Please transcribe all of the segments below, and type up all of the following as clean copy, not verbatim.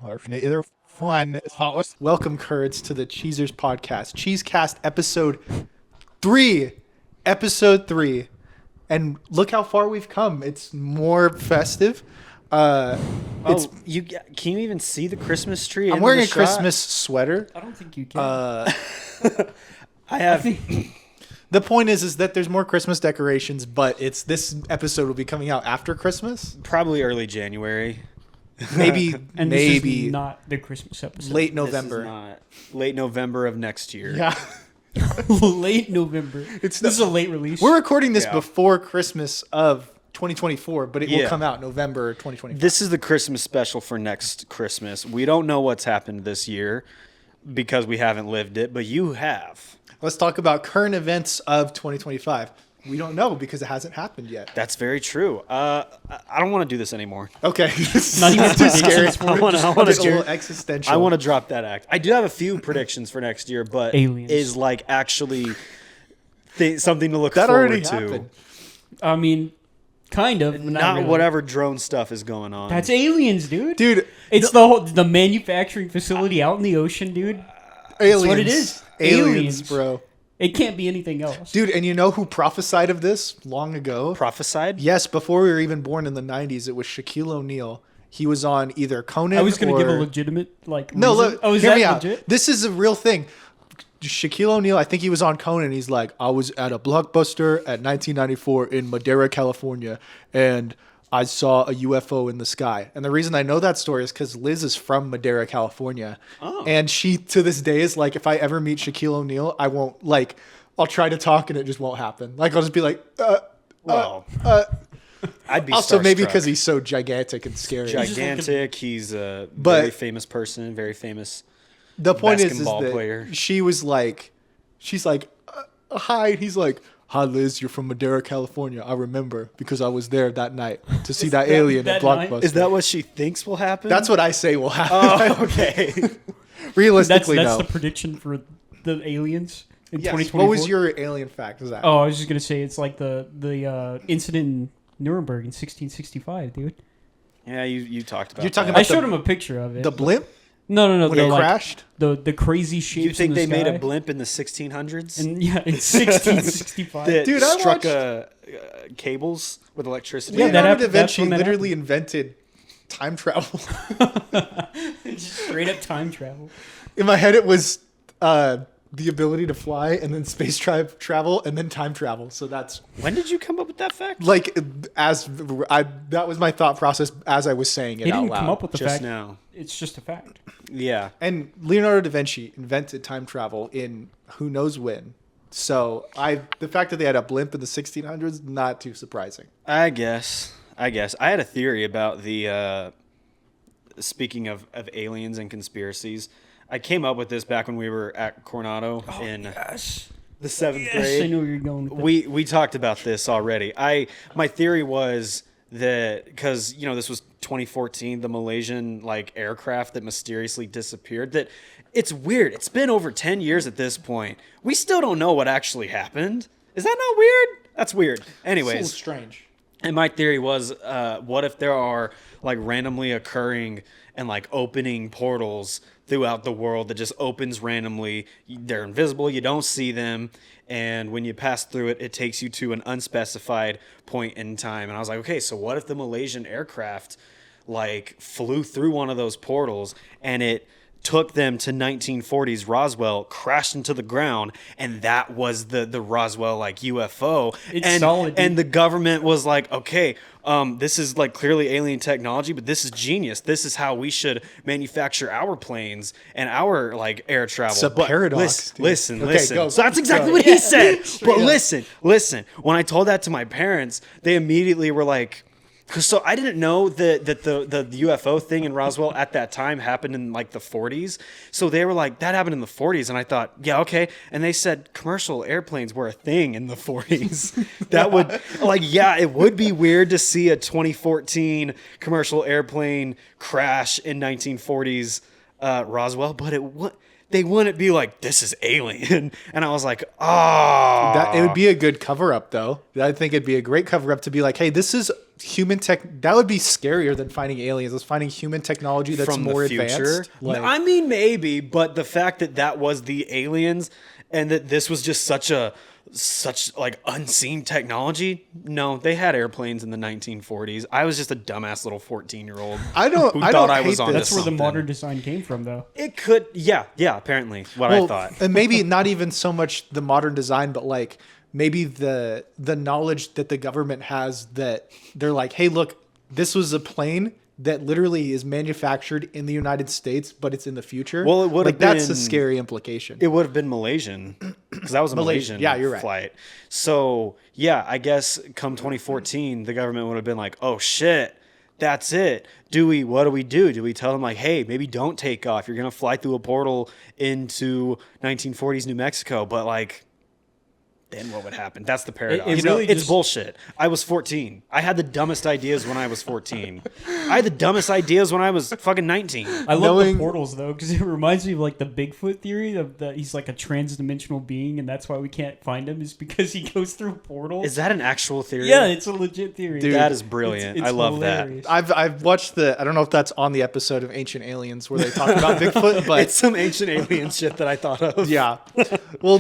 or either one. Welcome, Kurds, to the Cheezers podcast. CheezCast episode 3. Episode 3. And look how far we've come. It's more festive. It's You can you even see the Christmas tree? I'm wearing a Christmas sweater. I don't think you can. I have. The point is that there's more Christmas decorations, but this episode will be coming out after Christmas. Probably early January. Maybe and this is not the Christmas episode. late This November. is not late November of next year. Yeah. Late November. This is a late release. We're recording this Yeah. before Christmas of 2024, but it will Yeah. come out November 2024. This is the Christmas special for next Christmas. We don't know what's happened this year because we haven't lived it, but you have. Let's talk about current events of 2025. We don't know because it hasn't happened yet. That's very true. I don't want to do this anymore. Okay. Not even too scary. predictions for I it. wanna- Just- I wanna Just a do- little existential. I want to drop that act. I do have a few predictions for next year, but Aliens. is like actually something to look that forward already to. happened. I mean, kind of. but Not really. whatever drone stuff is going on. That's aliens, dude. Dude, It's the manufacturing facility out in the ocean, dude. aliens. what it is. Aliens, Aliens. bro. It can't be anything else. Dude, and you know who prophesied of this long ago? Prophesied? Yes, before we were even born in the 90s, it was Shaquille O'Neal. He was on either Conan I was gonna or... give a legitimate No, reason. look, Oh, is hear that me out. legit? This is a real thing. Shaquille O'Neal, I think he was on Conan. He's like, I was at a Blockbuster at 1994 in Madera, California, and I saw a UFO in the sky. And the reason I know that story is because Liz is from Madera, California. Oh. And she, to this day, is like, if I ever meet Shaquille O'Neal, I won't, like, I'll try to talk and it just won't happen. Like, I'll just be like, Well, I'd be also maybe starstruck. because he's so gigantic and scary. gigantic. He's a But- very famous person, very famous. The point is basketball that player. she was like, she's like, hi. And he's like, hi, Liz, you're from Madera, California. I remember because I was there that night to see that alien at that night? Blockbuster. Is that what she thinks will happen? That's what I say will happen. Oh, okay. Realistically, That's no. the prediction for the aliens in Yes. 2024. What was your alien fact? Is that? Oh, I was just gonna say it's like the incident in Nuremberg in 1665, dude. Yeah, you talked about. You're talking that. I about showed him a picture of it. the blimp No. when the, it like, crashed? The crazy shapes. You think in the they made sky. a blimp in the 1600s? And yeah, in 1665. that Dude, I struck watched- cables with electricity. Yeah, Leonardo happened- da that's Vinci when that literally invented time travel. Just straight up time travel. In my head, it was the ability to fly and then space travel and then time travel. So that's When did you come up with that fact? like that was my thought process as I was saying it He out didn't loud. come up with the Just fact. now. It's just a fact. Yeah. And Leonardo da Vinci invented time travel in who knows when. So the fact that they had a blimp in the 1600s, not too surprising. I guess. I had a theory about the. Speaking of aliens and conspiracies, I came up with this back when we were at Coronado in Yes. the 7th Yes, grade. I knew where you're going with that. We talked about this already. My theory was that because this was 2014, the Malaysian aircraft that mysteriously disappeared. That it's weird. It's been over 10 years at this point. We still don't know what actually happened. Is that not weird? That's weird. It's a Anyways, little strange. and my theory was, what if there are randomly occurring and opening portals throughout the world that just opens randomly? They're invisible, you don't see them, and when you pass through it, it takes you to an unspecified point in time. And I was like, okay, so what if the Malaysian aircraft flew through one of those portals and it took them to 1940s Roswell, crashed into the ground, and that was the Roswell UFO. It's and, solid, dude. and the government was like, okay, this is clearly alien technology, but this is genius. This is how we should manufacture our planes and our air travel. It's a But paradox, dude. Listen. Okay, go. So that's exactly Go. what he said. But up. listen. When I told that to my parents, they immediately were like, so I didn't know that the UFO thing in Roswell at that time happened in the 40s. So they were like, that happened in the 40s. And I thought, yeah, okay. And they said commercial airplanes were a thing in the 40s. That would it would be weird to see a 2014 commercial airplane crash in 1940s Roswell, but they wouldn't be like, this is alien. And I was like, It would be a good cover up, though. I think it'd be a great cover up to be like, hey, this is human tech. That would be scarier than finding aliens. It's finding human technology that's From more the future. advanced. Like, I mean, maybe, but the fact that that was the aliens and that this was just such like unseen technology. No, they had airplanes in the 1940s. I was just a dumbass little 14-year-old. I don't. Who I thought don't I hate was on this. That's where the something. modern design came from, though. It could, yeah, apparently, what I thought. And maybe not even so much the modern design, but like maybe the knowledge that the government has that they're like, hey, look, this was a plane that literally is manufactured in the United States, but it's in the future. Well, it would like have that's been- a scary implication. It would have been Malaysian because that was a Malaysian Yeah, you're right. flight. So, yeah, I guess come 2014, the government would have been like, oh, shit, that's it. What do we do? Do we tell them, like, hey, maybe don't take off. You're going to fly through a portal into 1940s New Mexico. But, like, then what would happen? That's the paradox. It really it's just- bullshit. I was 14. I had the dumbest ideas when I was 14. I had the dumbest ideas when I was fucking 19. I love Knowing- the portals though, because it reminds me of like the Bigfoot theory of that he's like a trans-dimensional being, and that's why we can't find him is because he goes through portals. Is that an actual theory? Yeah, it's a legit theory. Dude, that is brilliant. It's I love hilarious. I've watched I don't know if that's on the episode of Ancient Aliens where they talk about Bigfoot, that. but It's some ancient alien shit that I thought of. yeah. Well,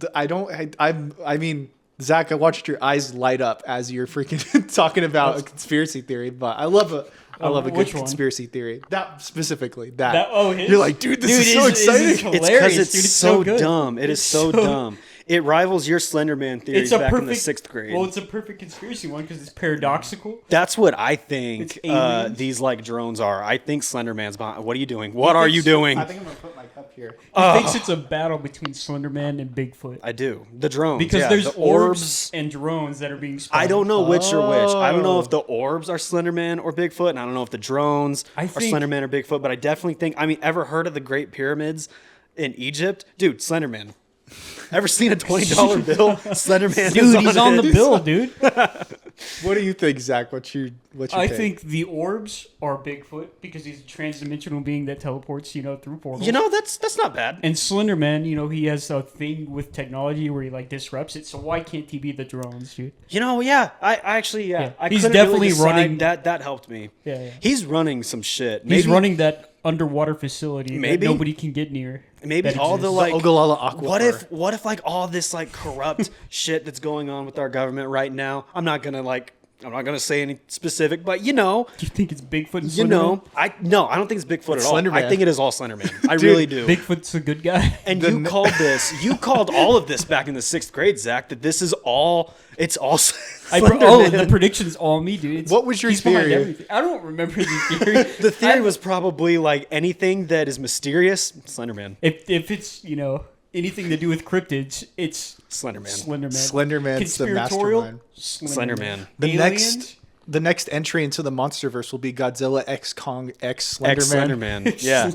I mean, Zach, I watched your eyes light up as you're freaking talking about a conspiracy theory, but I love a good which one? conspiracy theory. That specifically, his? you're like, dude, this is so his exciting. is It's hilarious, because it's, dude. so good. dumb. It is so dumb. It rivals your Slender Man theories It's a back perfect, in the 6th grade. Well, it's a perfect conspiracy one because it's paradoxical. That's what I think It's aliens. these like drones are. I think Slender Man's behind. What are you doing? What are you doing? I think I'm gonna put my cup here. He thinks it's a battle between Slenderman and Bigfoot I do. The drones. because yeah, there's the orbs and drones that are being. Spawned. I don't know which are which. I don't know Oh. if the orbs are Slenderman or Bigfoot, and I don't know if the drones I are think- Slenderman or Bigfoot, but I definitely think, I mean, ever heard of the Great Pyramids in Egypt? Dude, Slenderman. Ever seen a $20 bill? Slenderman Dude, is he's on the it. bill, dude. What do you think, Zach? What's your I take? think the orbs are Bigfoot because he's a trans-dimensional being that teleports, through portals. You know, that's not bad. And Slenderman, he has a thing with technology where he like disrupts it. So why can't he be the drones, dude? You know, yeah. I actually, yeah. I He's couldn't definitely really decide. running- That helped me. Yeah. He's running some shit. He's running that underwater facility Maybe. that nobody can get near. Maybe that all the exists. like Ogallala Aquifer. what if like all this like corrupt shit that's going on with our government right now? I'm not gonna say any specific, but Do you think it's Bigfoot and Slenderman? I don't think it's Bigfoot at all. Slenderman. I think it is all Slenderman. I really do. Bigfoot's a good guy. And you called all of this back in the 6th grade, Zach, that this is all Slenderman. The prediction's all me, dude. What was your he's behind theory? everything. I don't remember the theory. The theory was probably like anything that is mysterious, Slenderman. if it's anything to do with cryptids, it's Slenderman. Slenderman. Slenderman's the Conspiratorial, mastermind. Slenderman. The Aliens? next entry into the MonsterVerse will be Godzilla X Kong X Slenderman. Ex-Slenderman. Yeah.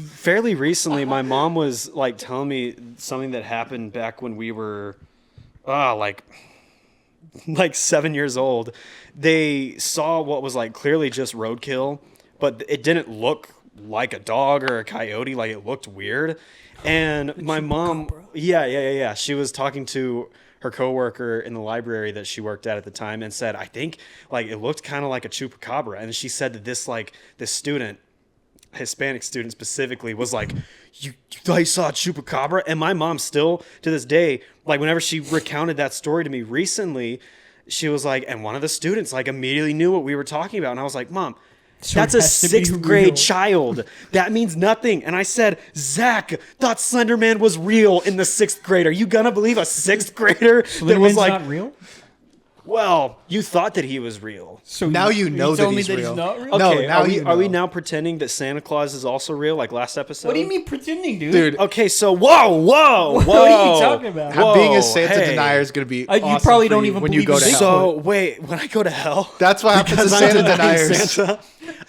Fairly recently, my mom was like telling me something that happened back when we were, like 7 years old. They saw what was like clearly just roadkill, but it didn't look like a dog or a coyote. Like it looked weird. And my mom, yeah. She was talking to her coworker in the library that she worked at the time and said, I think like it looked kind of like a chupacabra. And she said that this student, Hispanic student specifically, was like, you thought you saw a chupacabra? And my mom still to this day, like whenever she recounted that story to me recently, she was like, and one of the students like immediately knew what we were talking about. And I was like, Mom, So that's it a has to be 6th real. grade child. That means nothing. And I said, Zach thought Slenderman was real in the 6th grade. Are you gonna believe a 6th grader that Slenderman's was like, not real. well, you thought that he was real. So Now you know that telling me he's real. He's not real. Okay. No, Okay, now are we, you are we know. now pretending that Santa Claus is also real, like last episode? What do you mean pretending, dude? Dude, Okay, so whoa. What are you talking about? being Whoa, a Santa hey. denier is going to be You awesome probably for don't you even when you believe go in to Bigfoot. hell. So wait, when I go to hell, That's what happens to because I'm Santa denying deniers. Santa,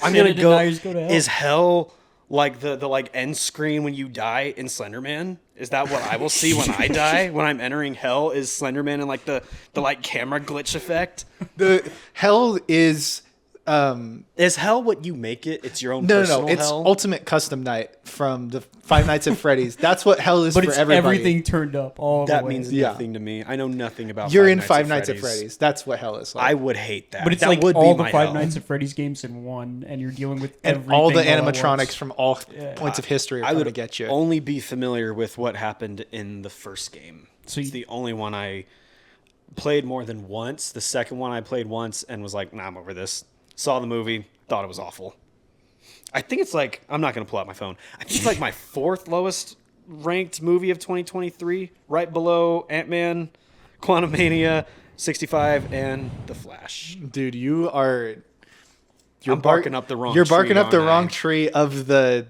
I'm Santa gonna go. deniers go to hell. Is hell like the like end screen when you die in Slenderman? Is that what I will see when I die? When I'm entering hell, is Slenderman and like the like camera glitch effect? The hell is Is hell what you make it? It's your own No, personal it's hell? Ultimate Custom Night from the Five Nights at Freddy's. That's what hell is But for it's everybody. everything turned up all That the way. means Yeah. nothing to me. I know nothing about You're Five in Nights Five at Nights at Freddy's. Freddy's. That's what hell is like. I would hate that. But it's that like would all be the my Five hell. Nights at Freddy's games in one, and you're dealing with and everything all the all at animatronics once. from all points of history are I trying would to get you. only be familiar with what happened in the first game. So It's the only one I played more than once. The second one I played once and was like, nah, I'm over this. Saw the movie, thought it was awful. I think it's like, I'm not going to pull out my phone. I think it's like my fourth lowest ranked movie of 2023, right below Ant-Man, Quantumania, 65, and The Flash. Dude, you are. I'm barking up the wrong You're tree, barking up the aren't I? wrong tree of the.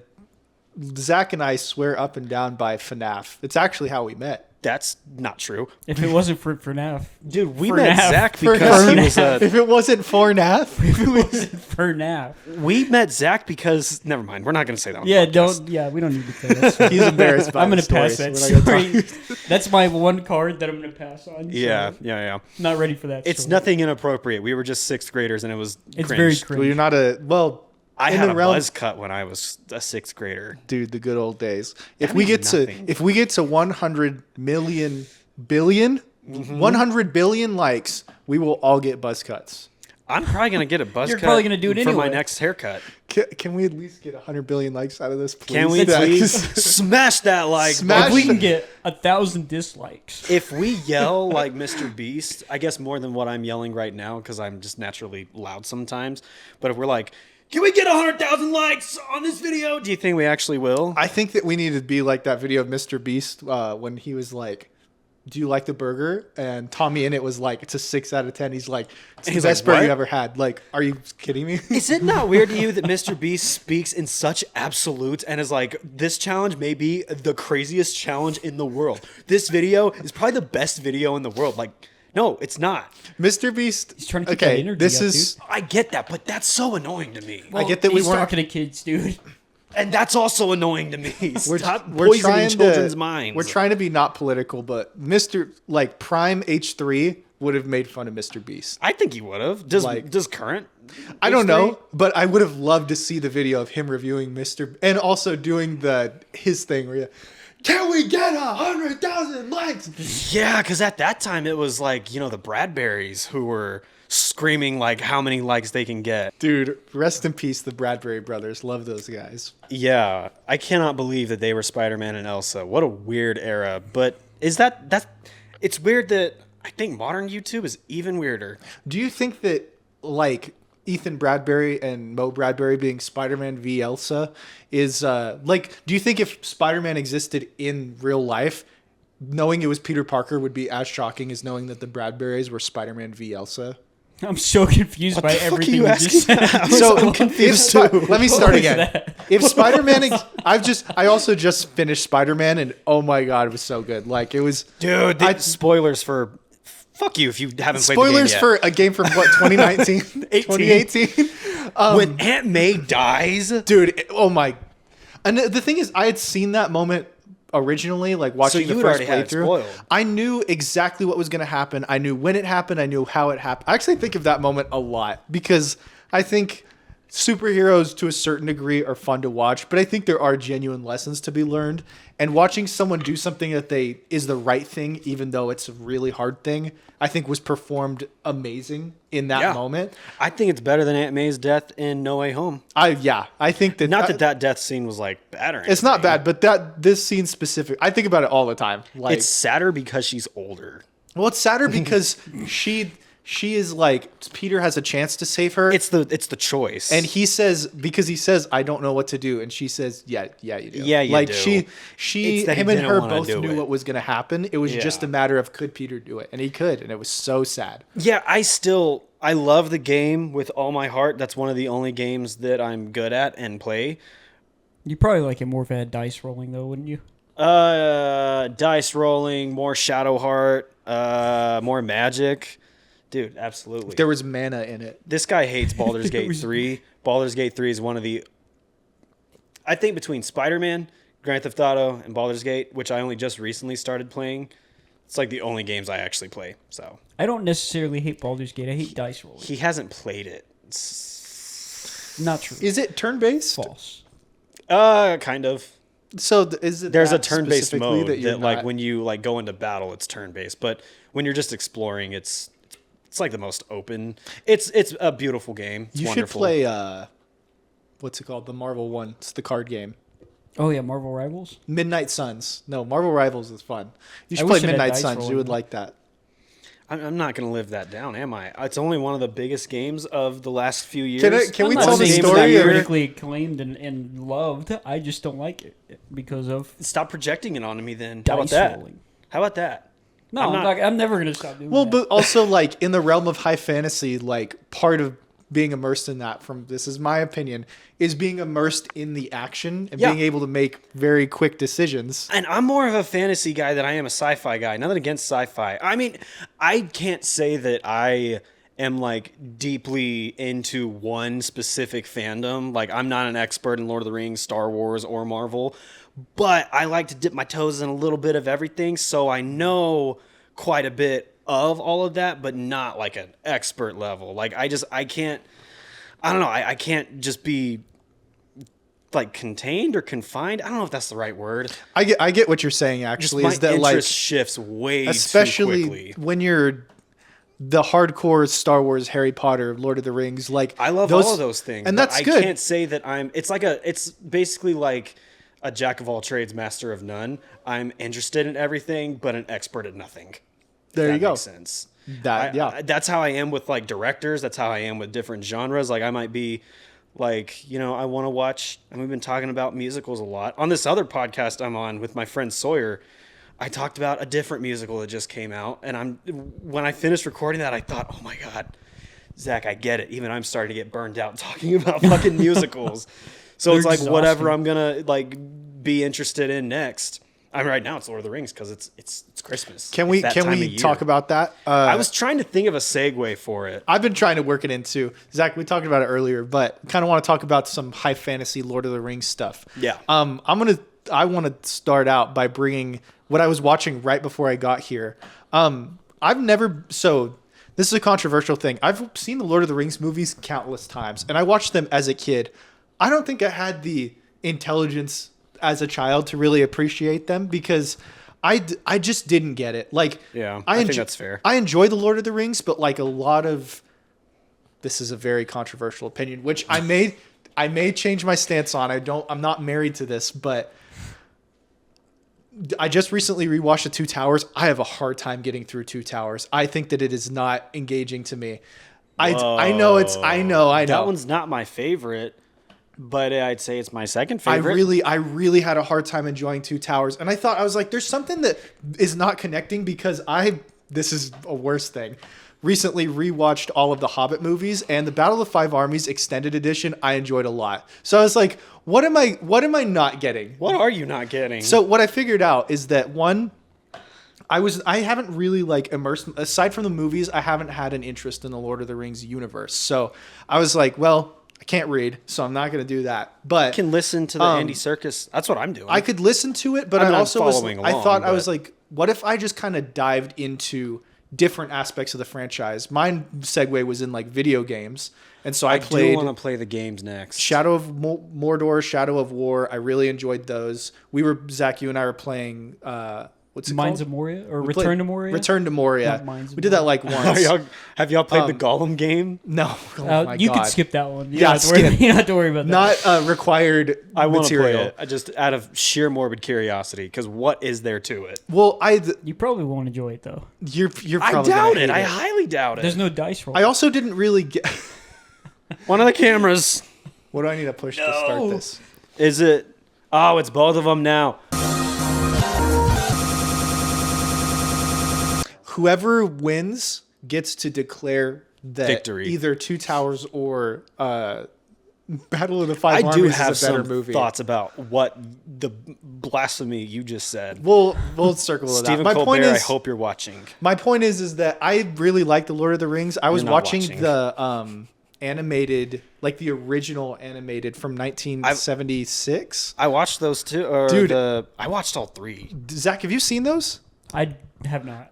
Zach and I swear up and down by FNAF. It's actually how we met. That's not true. If it wasn't for FNAF, Dude, we For met NAF. Zach For because he NAF. was a... If it wasn't for NAF, if it wasn't for FNAF, We met Zach because... Never mind. We're not going to say that on the yeah, podcast. don't. Yeah, we don't need to say that. he's embarrassed by I'm the gonna pass stories. that We're not gonna story. That's my one card that I'm gonna pass on. so Yeah. not ready for that. It's story. nothing inappropriate. We were just sixth graders, and it was It's cringe. very talk- Well, cringe. you're not a. Well, I in had the a realm- buzz cut when I was a sixth grader. Dude, the good old days. If That we means get nothing. to 100 million billion, Mm-hmm. 100 billion likes, we will all get buzz cuts. I'm probably gonna get a buzz You're cut probably gonna do it for my anyway. next haircut. Can we at least get 100 billion likes out of this, please? Can we Zach? please smash that like Smash If button? we can get 1,000 dislikes, If we yell like Mr. Beast, I guess more than what I'm yelling right now because I'm just naturally loud sometimes. But if we're like, can we get 100,000 likes on this video? Do you think we actually will? I think that we need to be like that video of Mr. Beast when he was like, "Do you like the burger?" And Tommy in it was like, "It's a 6 out of 10." He's like, "It's the He's best like, burger "What?" you ever had." Like, are you kidding me? Is it not weird to you that Mr. Beast speaks in such absolutes and is like, this challenge may be the craziest challenge in the world. This video is probably the best video in the world. Like, no, it's not. Mr. Beast. He's trying to keep that okay, energy this up, is. I get that, but that's so annoying to me. I get that we he's weren't- talking to kids, dude. And that's also annoying to me. Stop We're poisoning trying children's to, minds. We're trying to be not political, but Mr. like Prime H3 would have made fun of Mr. Beast. I think he would have. Does Like- current? I don't H3? know, but I would have loved to see the video of him reviewing Mr. and also doing his thing where you, can we get 100,000 likes? Yeah, because at that time it was like, you know, the Bradburys who were screaming like how many likes they can get. Dude, rest in peace, the Bradbury brothers. Love those guys. Yeah, I cannot believe that they were Spider-Man and Elsa. What a weird era. But is that's it's weird that I think modern YouTube is even weirder. Do you think that like Ethan Bradbury and Mo Bradbury being Spider-Man v Elsa is like? Do you think if Spider-Man existed in real life, knowing it was Peter Parker would be as shocking as knowing that the Bradburys were Spider-Man v Elsa? I'm so confused by the fuck are everything you you asking just said. now? So I'm confused if too. let me start was again. that? If Spider-Man, I also just finished Spider-Man, and oh my god, it was so good. Like it was, Dude, spoilers for fuck you if you haven't played spoilers the game for a game from what 2019, 2018. when Aunt May dies. Dude, oh my! And the thing is, I had seen that moment originally, like watching So the you first already had it playthrough. spoiled. I knew exactly what was going to happen. I knew when it happened. I knew how it happened. I actually think of that moment a lot because I think superheroes to a certain degree are fun to watch, but I think there are genuine lessons to be learned. And watching someone do something that is the right thing, even though it's a really hard thing, I think was performed amazing in that Yeah. moment. I think it's better than Aunt May's death in No Way Home. I think that Not that death scene was like bad or anything. it's not bad, but this scene specific, I think about it all the time. Like, It's sadder because she's older. well, it's sadder because she is like Peter has a chance to save her, It's the choice. and he says I don't know what to do, and she says yeah you do. Yeah, you like do. she It's that he him and didn't her wanna both do knew it. what was going to happen. It was Yeah. just a matter of could Peter do it, and he could, and it was so sad. yeah, I love the game with all my heart. That's one of the only games that I'm good at and play. You probably like it more if it had dice rolling, though, wouldn't you? Dice rolling, more Shadow Heart, more magic. Dude, absolutely. There was mana in it. This guy hates Baldur's Gate 3. Baldur's Gate 3 is one of the... I think between Spider-Man, Grand Theft Auto, and Baldur's Gate, which I only just recently started playing, it's like the only games I actually play. So I don't necessarily hate Baldur's Gate. I hate dice rolling. he hasn't played it. Not true. Is it turn-based? False. Kind of. So is it There's a that turn-based specifically mode you're that like not- when you like go into battle, it's turn-based. But when you're just exploring, it's like the most open. It's a beautiful game. It's you wonderful. should play what's it called? The Marvel one. It's the card game. Oh yeah, Marvel Rivals. Midnight Suns. No, Marvel Rivals is fun. You should I play wish it had Midnight dice Suns. rolling. You would like that. I'm not gonna live that down, am I? It's only one of the biggest games of the last few years. Can we I'm not tell the saying it's story? not Or, critically acclaimed and loved. I just don't like it because of Stop projecting it onto me then. How about dice that? rolling. How about that? No, I'm not- I'm never gonna stop doing well, that. but also like in the realm of high fantasy, like part of being immersed in that, from this is my opinion, is being immersed in the action and Yeah. being able to make very quick decisions. And I'm more of a fantasy guy than I am a sci-fi guy. Nothing against sci-fi. I mean, I can't say that I am like deeply into one specific fandom. Like I'm not an expert in Lord of the Rings, Star Wars, or Marvel, but I like to dip my toes in a little bit of everything, so I know quite a bit of all of that, but not like an expert level. Like I can't just be like contained or confined. I don't know if that's the right word. I get what you're saying. Just Actually, my is that interest like shifts way too especially quickly. when you're the hardcore Star Wars, Harry Potter, Lord of the Rings, like I love all of those things, and but that's I good. can't say that it's basically like a jack of all trades, master of none. I'm interested in everything, but an expert at nothing. There That you go. Makes sense. That's how I am with like directors. That's how I am with different genres. Like I might be like, I want to watch, and we've been talking about musicals a lot. On this other podcast I'm on with my friend Sawyer, I talked about a different musical that just came out, and when I finished recording that, I thought, oh my God, Zach, I get it. Even I'm starting to get burned out talking about fucking musicals. So They're it's like whatever exhausting. I'm gonna like be interested in next. I mean, right now it's Lord of the Rings because it's Christmas. Can It's we that time of year. talk about that? I was trying to think of a segue for it. I've been trying to work it into Zach. We talked about it earlier, but kind of want to talk about some high fantasy Lord of the Rings stuff. Yeah. I want to start out by bringing what I was watching right before I got here. This is a controversial thing. I've seen the Lord of the Rings movies countless times, and I watched them as a kid. I don't think I had the intelligence as a child to really appreciate them because I just didn't get it. Like, Yeah, I think that's fair. I enjoy the Lord of the Rings, but like a lot of, this is a very controversial opinion, which I may change my stance on. I'm not married to this, but I just recently rewatched The Two Towers. I have a hard time getting through Two Towers. I think that it is not engaging to me. I know. That one's not my favorite, but I'd say it's my second favorite. I really had a hard time enjoying Two Towers, and I was like, there's something that is not connecting because this is a worse thing. Recently rewatched all of the Hobbit movies, and the Battle of the Five Armies extended edition I enjoyed a lot. So I was like, what am I not getting? What are you not getting? So what I figured out is that one, I haven't really like immersed, aside from the movies, I haven't had an interest in the Lord of the Rings universe. So I was like, well, I can't read, so I'm not going to do that. But I can listen to the Andy Serkis. That's what I'm doing. I could listen to it, but I'm I not also was, following I along, thought I but- was like, what if I just kind of dived into different aspects of the franchise? My segue was in like video games. And so I do played want to play the games next. Shadow of Mordor, Shadow of War. I really enjoyed those. Zach, you and I were playing, what's it Mines called? of Moria or We Return played to Moria. Return to Moria. Not Mines of We did that Moria. like once. Have y'all played the Gollum game? No. Oh my You God. could skip that one. You Yeah, don't have to worry- skip. you don't have to worry about that. Not required I want to play material. it. I just out of sheer morbid curiosity, because what is there to it? Well, You probably won't enjoy it though. you're I probably doubt gonna it. hate I highly doubt it. There's no dice roll. I also didn't really get. One of the cameras. What do I need to push to start this? Is it? Oh, it's both of them now. Whoever wins gets to declare that Victory. either Two Towers or Battle of the Five I Armies do is have a better some movie. thoughts about what the blasphemy you just said. We'll circle to that. Stephen My Colbert, point I is, hope you're watching. my point is that I really like the Lord of the Rings. I was not watching watching. the animated, like the original animated from 1976. I watched those two. Dude. I watched all three. Zach, have you seen those? I have not.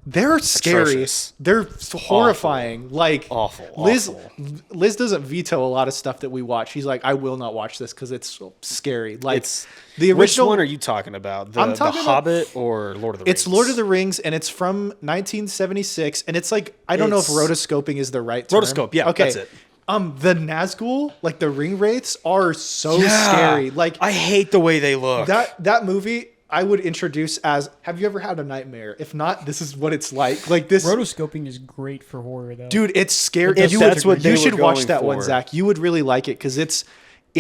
They're scary. Atrocious. They're horrifying. Like Awful. Liz doesn't veto a lot of stuff that we watch. She's like, I will not watch this because it's so scary. Like It's the original. Which one are you talking about? I'm The talking about- Hobbit or Lord of the Rings? It's Lord of the Rings, and it's from 1976, and it's like I don't know if It's- rotoscoping is the right term. Rotoscope, yeah, okay. that's it. The Nazgul, like the ring wraiths, are so scary. Like I hate the way they look. that movie. I would introduce as, have you ever had a nightmare? If not, this is what it's like. Like this, Rotoscoping is great for horror, though. dude, it's scary. If that's what they you were should watch going that one, for. Zach. You would really like it because it's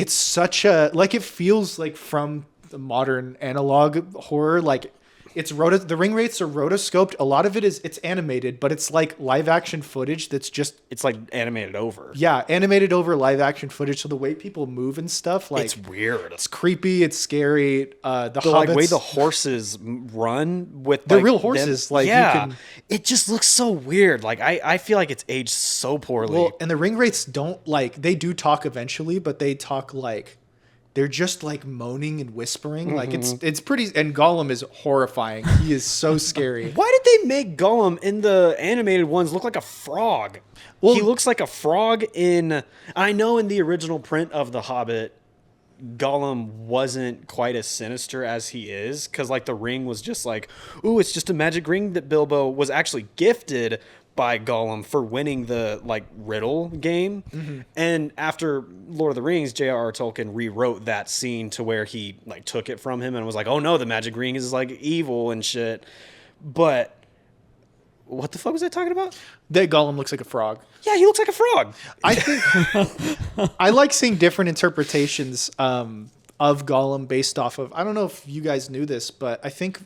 such a like it feels like from the modern analog horror. Like it's the ring wraiths are rotoscoped. A lot of it's animated, but it's like live action footage that's just It's like animated over. animated over live action footage. So the way people move and stuff, like It's weird. it's creepy, it's scary. The Like way hobbits, the horses run with They're like, real horses, like, you can- it just looks so weird. Like I feel like it's aged so poorly. well, and the ring wraiths don't like they do talk eventually, but they talk like they're just like moaning and whispering. Like it's pretty. And Gollum is horrifying. He is so scary. Why did they make Gollum in the animated ones look like a frog? Well- He looks like a frog in. I know in the original print of The Hobbit, Gollum wasn't quite as sinister as he is, because like the ring was just like, ooh, it's just a magic ring that Bilbo was actually gifted by Gollum for winning the like riddle game. And after Lord of the Rings, J.R.R. Tolkien rewrote that scene to where he like took it from him and was like, oh no, the magic ring is like evil and shit. But what the fuck was I talking about? That Gollum looks like a frog. Yeah, he looks like a frog. I think I like seeing different interpretations of Gollum based off of. I don't know if you guys knew this, but I think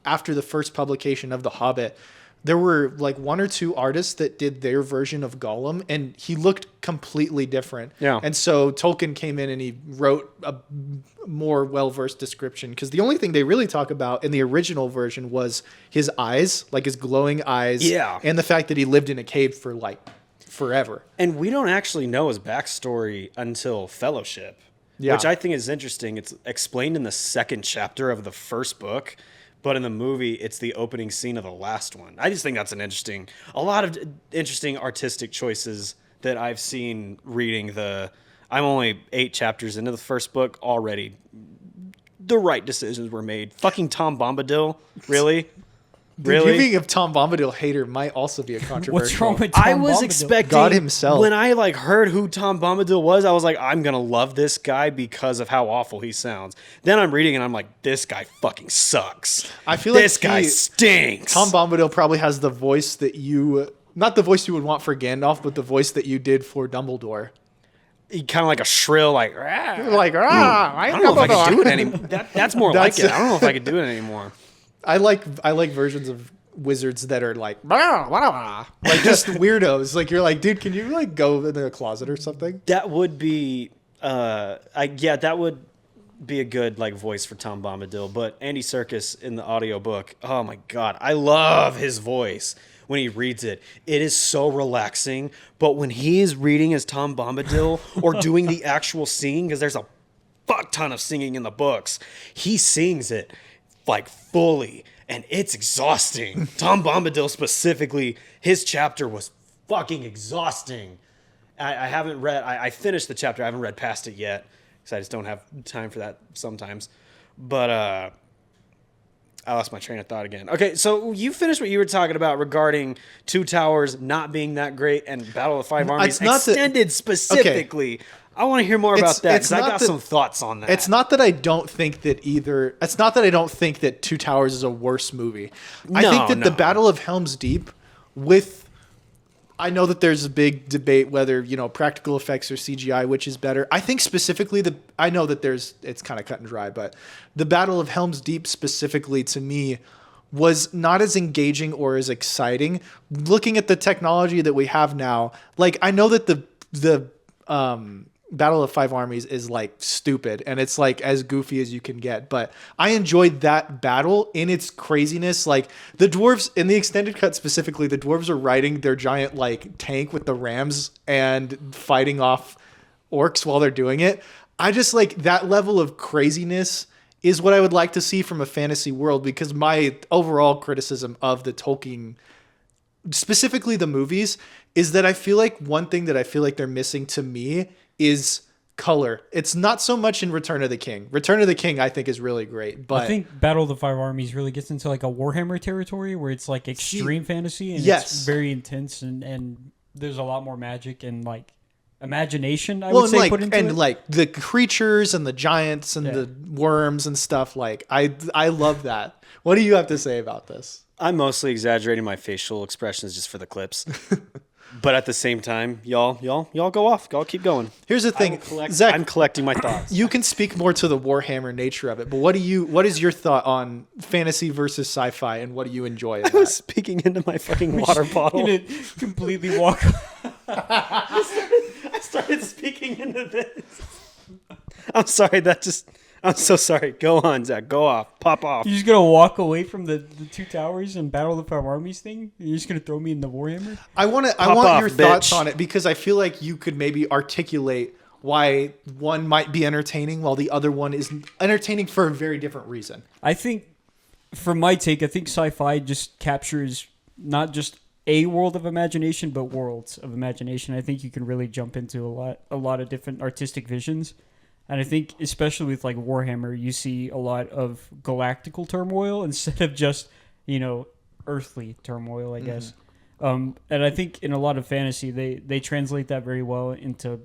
after the first publication of The Hobbit, there were like one or two artists that did their version of Gollum, and he looked completely different. Yeah. And so Tolkien came in and he wrote a more well-versed description, because the only thing they really talk about in the original version was his eyes, like his glowing eyes. Yeah. And the fact that he lived in a cave for like forever. And we don't actually know his backstory until Fellowship, Yeah. which I think is interesting. It's explained in the second chapter of the first book, but in the movie, it's the opening scene of the last one. I just think that's a lot of interesting artistic choices that I've seen reading I'm only 8 chapters into the first book already. The right decisions were made. Fucking Tom Bombadil, really? The giving of Tom Bombadil hater might also be a controversial. What's wrong with Tom I was Bombadil? expecting God himself. when I like heard who Tom Bombadil was, I was like, I'm gonna love this guy because of how awful he sounds. Then I'm reading and I'm like, this guy fucking sucks. I feel like this guy stinks. Tom Bombadil probably has the voice that not the voice you would want for Gandalf, but the voice that you did for Dumbledore. He kind of like a shrill, like, "Rah." Like, I don't know if I can do it anymore. That's more That's- like it. I don't know if I can do it anymore. I like versions of wizards that are like, like just weirdos. Like you're like, dude, can you like go in the closet or something? That would be, that would be a good like voice for Tom Bombadil. But Andy Serkis in the audiobook, oh my god, I love his voice when he reads it. It is so relaxing. But when he is reading as Tom Bombadil or doing the actual singing, because there's a fuck ton of singing in the books, he sings it like fully, and it's exhausting. Tom Bombadil specifically, his chapter was fucking exhausting. I haven't read. I finished the chapter. I haven't read past it yet because I just don't have time for that sometimes. But I lost my train of thought again. Okay, so you finished what you were talking about regarding Two Towers not being that great and Battle of the Five Armies It's not that- extended specifically. I want to hear more about that it's because I not got that- some thoughts on that. It's not that I don't think that either. It's not that I don't think that Two Towers is a worse movie. I think that the No. Battle of Helm's Deep, I know that there's a big debate whether practical effects or CGI, which is better. I think specifically I know that it's kind of cut and dry, but the Battle of Helm's Deep specifically to me was not as engaging or as exciting. Looking at the technology that we have now, like I know that the Battle of Five Armies is like stupid and it's like as goofy as you can get, but I enjoyed that battle in its craziness. Like the dwarves in the extended cut specifically, the dwarves are riding their giant like tank with the rams and fighting off orcs while they're doing it. I just like that level of craziness is what I would like to see from a fantasy world, because my overall criticism of the Tolkien, specifically the movies, is that I feel like one thing that I feel like they're missing to me is color. It's not so much in Return of the King. Return of the King I think is really great, but I think Battle of the Five Armies really gets into like a Warhammer territory where it's like extreme fantasy and it's very intense and there's a lot more magic and like imagination, I would say, put into it. Like the creatures and the giants and the worms and stuff. Like I love that. What do you have to say about this? I'm mostly exaggerating my facial expressions just for the clips. But at the same time, y'all go off. Y'all keep going. Here's the thing, Zach, I'm collecting my thoughts. You can speak more to the Warhammer nature of it, but what is your thought on fantasy versus sci-fi, and what do you enjoy in I was speaking into my fucking water bottle. Gonna completely walk. I started speaking into this. I'm sorry. I'm so sorry. Go on, Zach. Go off. Pop off. You're just gonna walk away from the two towers and Battle of the Five Armies thing? You're just gonna throw me in the Warhammer? I want your thoughts on it, because I feel like you could maybe articulate why one might be entertaining while the other one is entertaining for a very different reason. I think, from my take, I think sci-fi just captures not just a world of imagination, but worlds of imagination. I think you can really jump into a lot of different artistic visions. And I think, especially with like Warhammer, you see a lot of galactical turmoil instead of just, earthly turmoil, I guess. And I think in a lot of fantasy, they translate that very well into,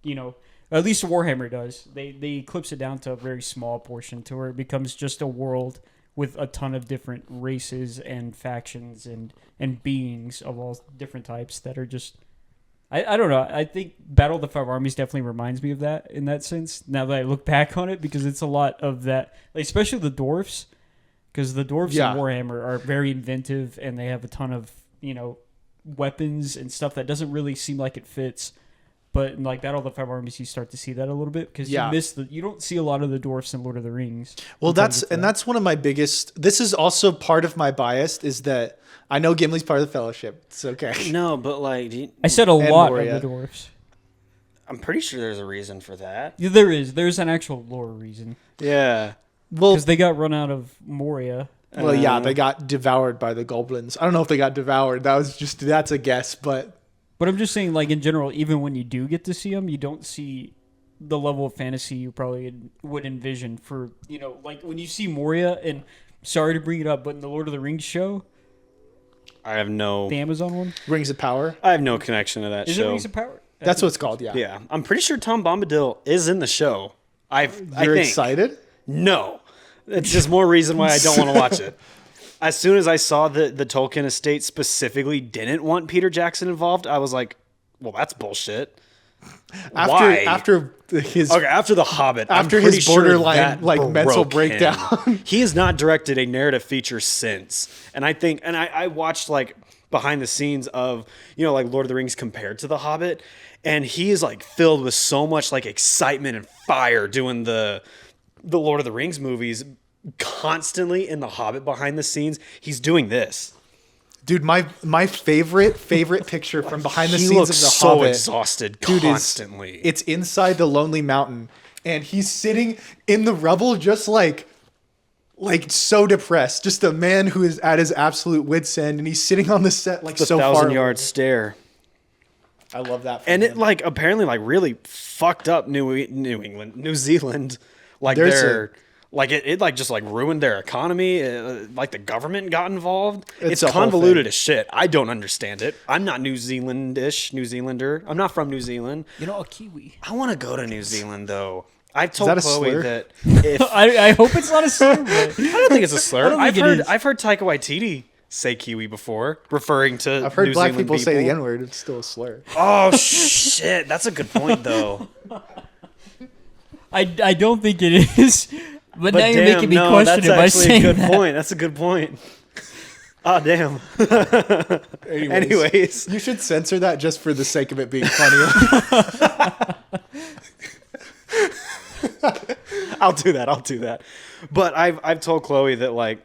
at least Warhammer does. They eclipse it down to a very small portion to where it becomes just a world with a ton of different races and factions and beings of all different types that are just... I don't know. I think Battle of the Five Armies definitely reminds me of that in that sense, now that I look back on it, because it's a lot of that, like, especially the dwarfs, because the dwarfs in Warhammer are very inventive and they have a ton of, weapons and stuff that doesn't really seem like it fits. But in like Battle of the Five Armies, you start to see that a little bit, because you don't see a lot of the dwarfs in Lord of the Rings. Well, that's one of my biggest... This is also part of my bias, is that I know Gimli's part of the Fellowship. It's okay. No, but like... I said a lot of the dwarfs. I'm pretty sure there's a reason for that. Yeah, there is. There's an actual lore reason. Yeah. Well, because they got run out of Moria. Well, yeah, they got devoured by the goblins. I don't know if they got devoured. That's a guess, but... But I'm just saying, like, in general, even when you do get to see them, you don't see the level of fantasy you probably would envision for, like, when you see Moria, and sorry to bring it up, but in the Lord of the Rings show... I have no... The Amazon one? Rings of Power? I have no connection to that show. Is it Rings of Power? That's what it's called, yeah. Yeah. I'm pretty sure Tom Bombadil is in the show. You're excited? No. It's just more reason why I don't want to watch it. As soon as I saw that the Tolkien estate specifically didn't want Peter Jackson involved, I was like, well, that's bullshit. After The Hobbit, after his borderline mental breakdown, he has not directed a narrative feature since. And I watched like behind the scenes of like Lord of the Rings compared to The Hobbit, and he is like filled with so much like excitement and fire doing the Lord of the Rings movies. Constantly in The Hobbit behind the scenes, he's doing this. Dude, my favorite picture from behind the he scenes of looks The so Hobbit, exhausted dude, constantly. It's inside the Lonely Mountain, and he's sitting in the rubble, just like so depressed, just a man who is at his absolute wit's end, and he's sitting on the set like so far. 1,000-yard stare. I love that. And it like apparently like really fucked up New Zealand. Like it like just like ruined their economy. Like the government got involved. It's convoluted as shit. I don't understand it. I'm not New Zealander. I'm not from New Zealand. A Kiwi. I want to go to New Zealand though. I've told Chloe that if I hope it's not a slur. But... I don't think it's a slur. I've heard Taika Waititi say Kiwi before, referring to I've heard New black Zealand people say the N-word. It's still a slur. Oh shit, that's a good point though. I don't think it is. But now you're making me question it by saying that's a good that. point. That's a good point. Oh, damn. Anyways. You should censor that just for the sake of it being funny. I'll do that. But I've told Chloe that like on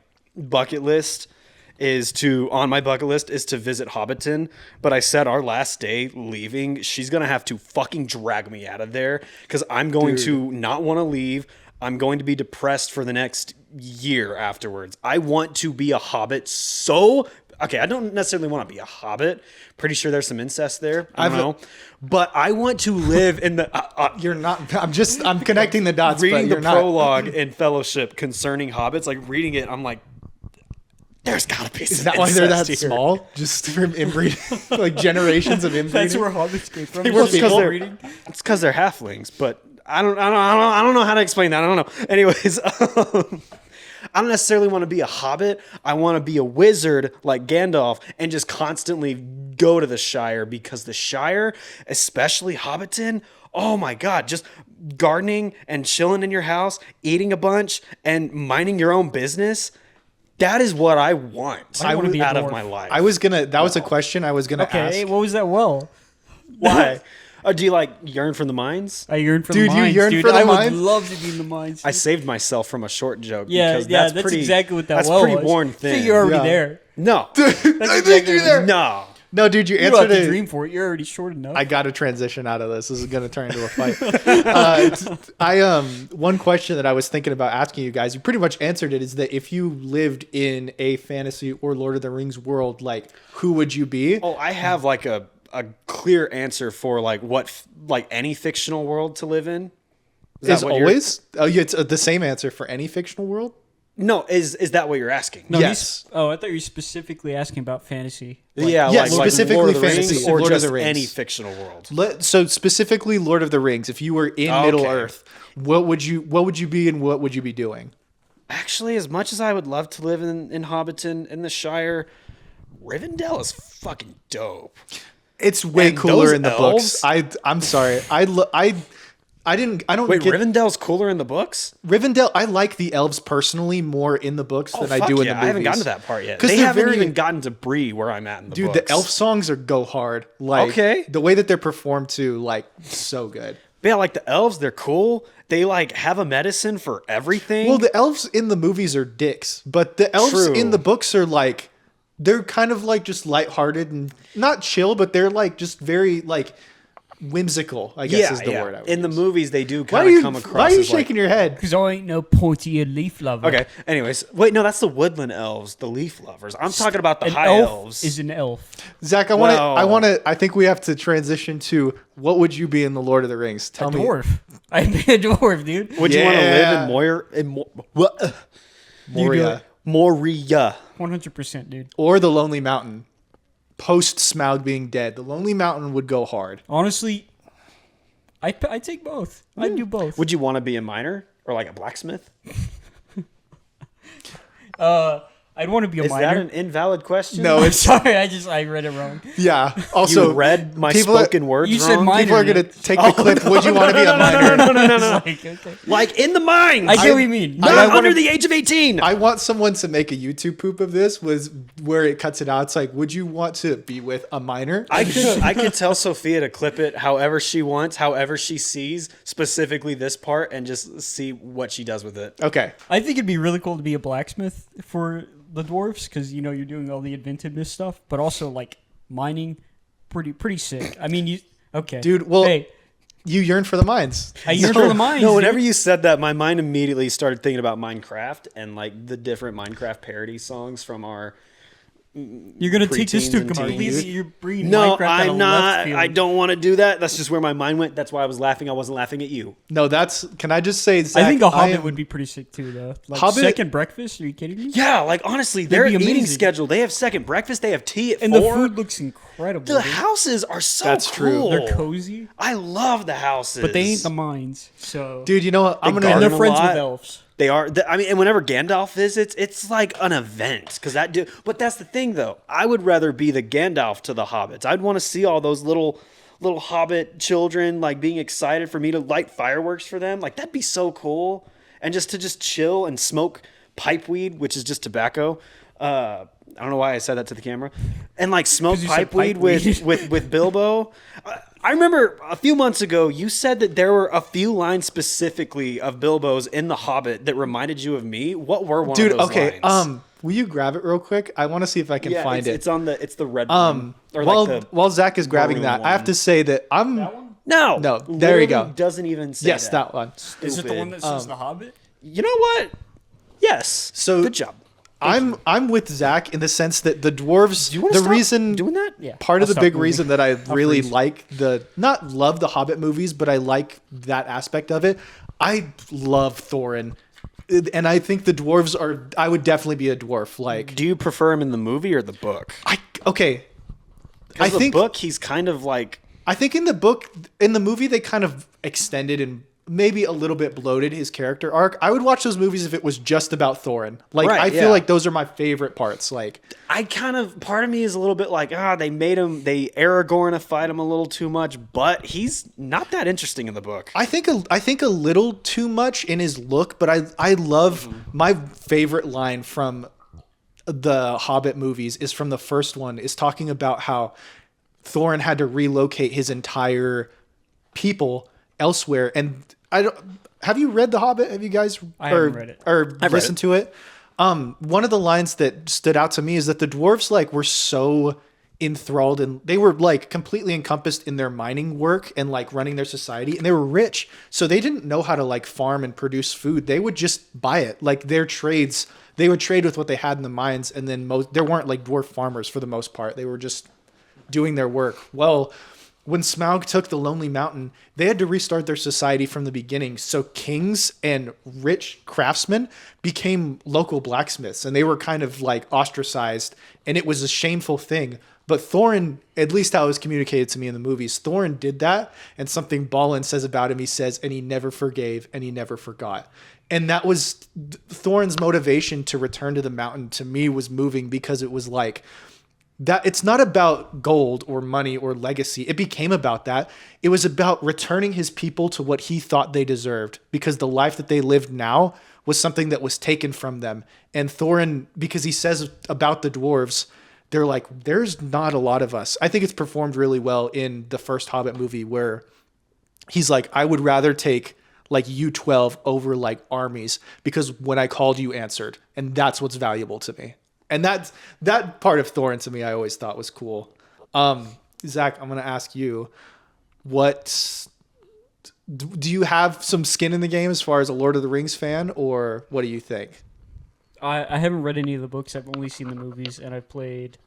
my bucket list is to visit Hobbiton. But I said our last day leaving, she's going to have to fucking drag me out of there because I'm going to not want to leave. I'm going to be depressed for the next year afterwards. I want to be a hobbit so. Okay, I don't necessarily want to be a hobbit. Pretty sure there's some incest there. I don't know. But I want to live in the. You're not. I'm connecting the dots. Reading but the you're not. prologue in Fellowship concerning hobbits, like reading it, I'm like, there's got to be some Is that why they're that incest here. small? Just from inbreeding, like generations of inbreeding. That's where hobbits came from. Well, Just it's 'cause people they're- reading. It's because they're halflings, but I don't know how to explain that. I don't know. Anyways, I don't necessarily want to be a hobbit. I want to be a wizard like Gandalf and just constantly go to the Shire, because the Shire, especially Hobbiton, oh my God, just gardening and chilling in your house, eating a bunch and minding your own business. That is what I want I wanna be a out of dwarf. my life. I was gonna. That was a question I was gonna Okay, ask. what was that? Well, Why? Do you like yearn from the mines? I yearn for Dude, the you mines. yearn dude. for the I mines? would love to be in the mines. I saved myself from a short joke. yeah, because that's pretty, exactly what that that's well pretty was. worn So thin. you're already Yeah. there. No, I think exactly you're there. no. No, dude, you You don't have answered to it. dream for it. You're already short enough. I got to transition out of this. This is going to turn into a fight. One question that I was thinking about asking you guys, you pretty much answered it, is that if you lived in a fantasy or Lord of the Rings world, like who would you be? Oh, I have like a clear answer for like like any fictional world to live in. Is what you're- always? Oh, yeah, it's the same answer for any fictional world. No, is that what you're asking? No, Yes. I thought you were specifically asking about fantasy. Yeah, Yes, like specifically Lord of the fantasy, Rings or Lord of just the Rings. any fictional world. So specifically, Lord of the Rings. If you were in Middle Earth, what would you be and what would you be doing? Actually, as much as I would love to live in Hobbiton in the Shire, Rivendell is fucking dope. It's way And cooler those in the elves? books. I'm sorry. I don't Wait, get Rivendell's cooler in the books? Rivendell. I like the elves personally more in the books than I fuck do in yeah, the movies. I haven't gotten to that part yet. 'Cause They they're haven't very- even gotten to Bree where I'm at in the Dude, books. the elf songs go hard. Like Okay. the way that they're performed too, like so good. But yeah, like the elves, they're cool. They like have a medicine for everything. Well, the elves in the movies are dicks, but the elves True. in the books are like they're kind of like just lighthearted and not chill, but they're like just very like whimsical, I guess is the word I would in the use. movies, they do Why kind are of you come across why are you as like, shaking your head? Because I ain't no pointy leaf lover. okay. Anyways, wait, no, that's the woodland elves, the leaf lovers. I'm talking about the An high elf elves. is an elf. Zach, I think we have to transition to what would you be in the Lord of the Rings? Tell A me. dwarf. I'd be a dwarf, dude. Would you want to live Yeah. in Moria. Moria? 100%, dude. Or the Lonely Mountain. Post Smaug being dead. The Lonely Mountain would go hard. Honestly, I take both. I'd do both. Would you want to be a miner or like a blacksmith? I'd want to be a Is miner. that an invalid question? No, I'm it's sorry. I read it wrong. yeah. Also, You read my people are- spoken words You said wrong? miner. People are gonna take the clip. Would you want to be a miner? No. Like, okay. Like in the mines. I get what you mean. Not I wanna- under the age of 18. I want someone to make a YouTube poop of this. Was where it cuts it out. It's like, would you want to be with a miner? I could tell Sophia to clip it however she wants, however she sees, specifically this part, and just see what she does with it. Okay. I think it'd be really cool to be a blacksmith for the dwarves because you're doing all the inventiveness stuff, but also like mining, pretty sick. I mean, okay, Dude, well, hey, You yearn for the mines. I yearn for the mines. No, dude. whenever you said that, my mind immediately started thinking about Minecraft and like the different Minecraft parody songs from our. You're gonna take this to preteens and completely. teens. You're bringing No, Minecraft out of I'm left not. field. I don't want to do that. That's just where my mind went. That's why I was laughing. I wasn't laughing at you. No, that's. Can I just say, Zach, I think a Hobbit am- would be pretty sick too, though. Like Hobbit- second breakfast? Are you kidding me? Yeah, like honestly, their be eating amazing. schedule. They have second breakfast. They have tea at And 4. the food looks incredible. The dude. houses are so That's true. cool. They're cozy, I love the houses, but they ain't the mines. So Dude, you know what? I'm They gonna. and garden they're a friends lot. with elves. They are. I mean, and whenever Gandalf visits, it's like an event because that dude. But that's the thing, though. I would rather be the Gandalf to the hobbits. I'd want to see all those little hobbit children like being excited for me to light fireworks for them. Like that'd be so cool. And just to chill and smoke pipe weed, which is just tobacco. I don't know why I said that to the camera. And like smoke 'Cause you said pipe weed pipe weed. with Bilbo. I remember a few months ago you said that there were a few lines specifically of Bilbo's in The Hobbit that reminded you of me. What were one Dude, of those okay. lines? Will you grab it real quick? I want to see if I can find it. It's on the red one. Or while like the while Zach is grabbing maroon that, I have one. to say that I'm. No, No. No, there you go. Literally doesn't even say Yes, that one. Is it the one Stupid. that says The Hobbit? You know what? Yes. So- good job. I'm with Zach in the sense that the dwarves. Do you want The to reason doing that? Yeah. part of I'll the big stop moving. reason that I really freeze. like not love the Hobbit movies, but I like that aspect of it. I love Thorin, and I think the dwarves are. I would definitely be a dwarf. Like Do you prefer him in the movie or the book? okay. I Because the think book, he's kind of like I think in the movie, they kind of extended and maybe a little bit bloated his character arc. I would watch those movies if it was just about Thorin. Like, Right, I yeah. feel like those are my favorite parts. Like, part of me is a little bit like, they Aragornified him a little too much, but he's not that interesting in the book. I think a little too much in his look, but I love my favorite line from the Hobbit movies is from the first one, is talking about how Thorin had to relocate his entire people elsewhere. And have you read The Hobbit? Have you guys I haven't read it. or read listened to it? One of the lines that stood out to me is that the dwarves like were so enthralled and they were like completely encompassed in their mining work and like running their society, and they were rich. So they didn't know how to like farm and produce food. They would just buy it. Like their trades, they would trade with what they had in the mines. And then there weren't like dwarf farmers for the most part. They were just doing their work. Well, when Smaug took the Lonely Mountain, they had to restart their society from the beginning. So kings and rich craftsmen became local blacksmiths, and they were kind of like ostracized, and it was a shameful thing. But Thorin, at least how it was communicated to me in the movies, Thorin did that, and something Balin says about him, he says, and he never forgave, and he never forgot. And that was Thorin's motivation to return to the mountain, to me, was moving, because it was like, that it's not about gold or money or legacy. It became about that. It was about returning his people to what he thought they deserved, because the life that they lived now was something that was taken from them. And Thorin, because he says about the dwarves, they're like, there's not a lot of us. I think it's performed really well in the first Hobbit movie, where he's like, I would rather take like you 12 over like armies, because when I called, you answered. And that's what's valuable to me. And that part of Thorin to me, I always thought was cool. Zach, I'm going to ask you, do you have some skin in the game as far as a Lord of the Rings fan, or what do you think? I haven't read any of the books. I've only seen the movies, and I played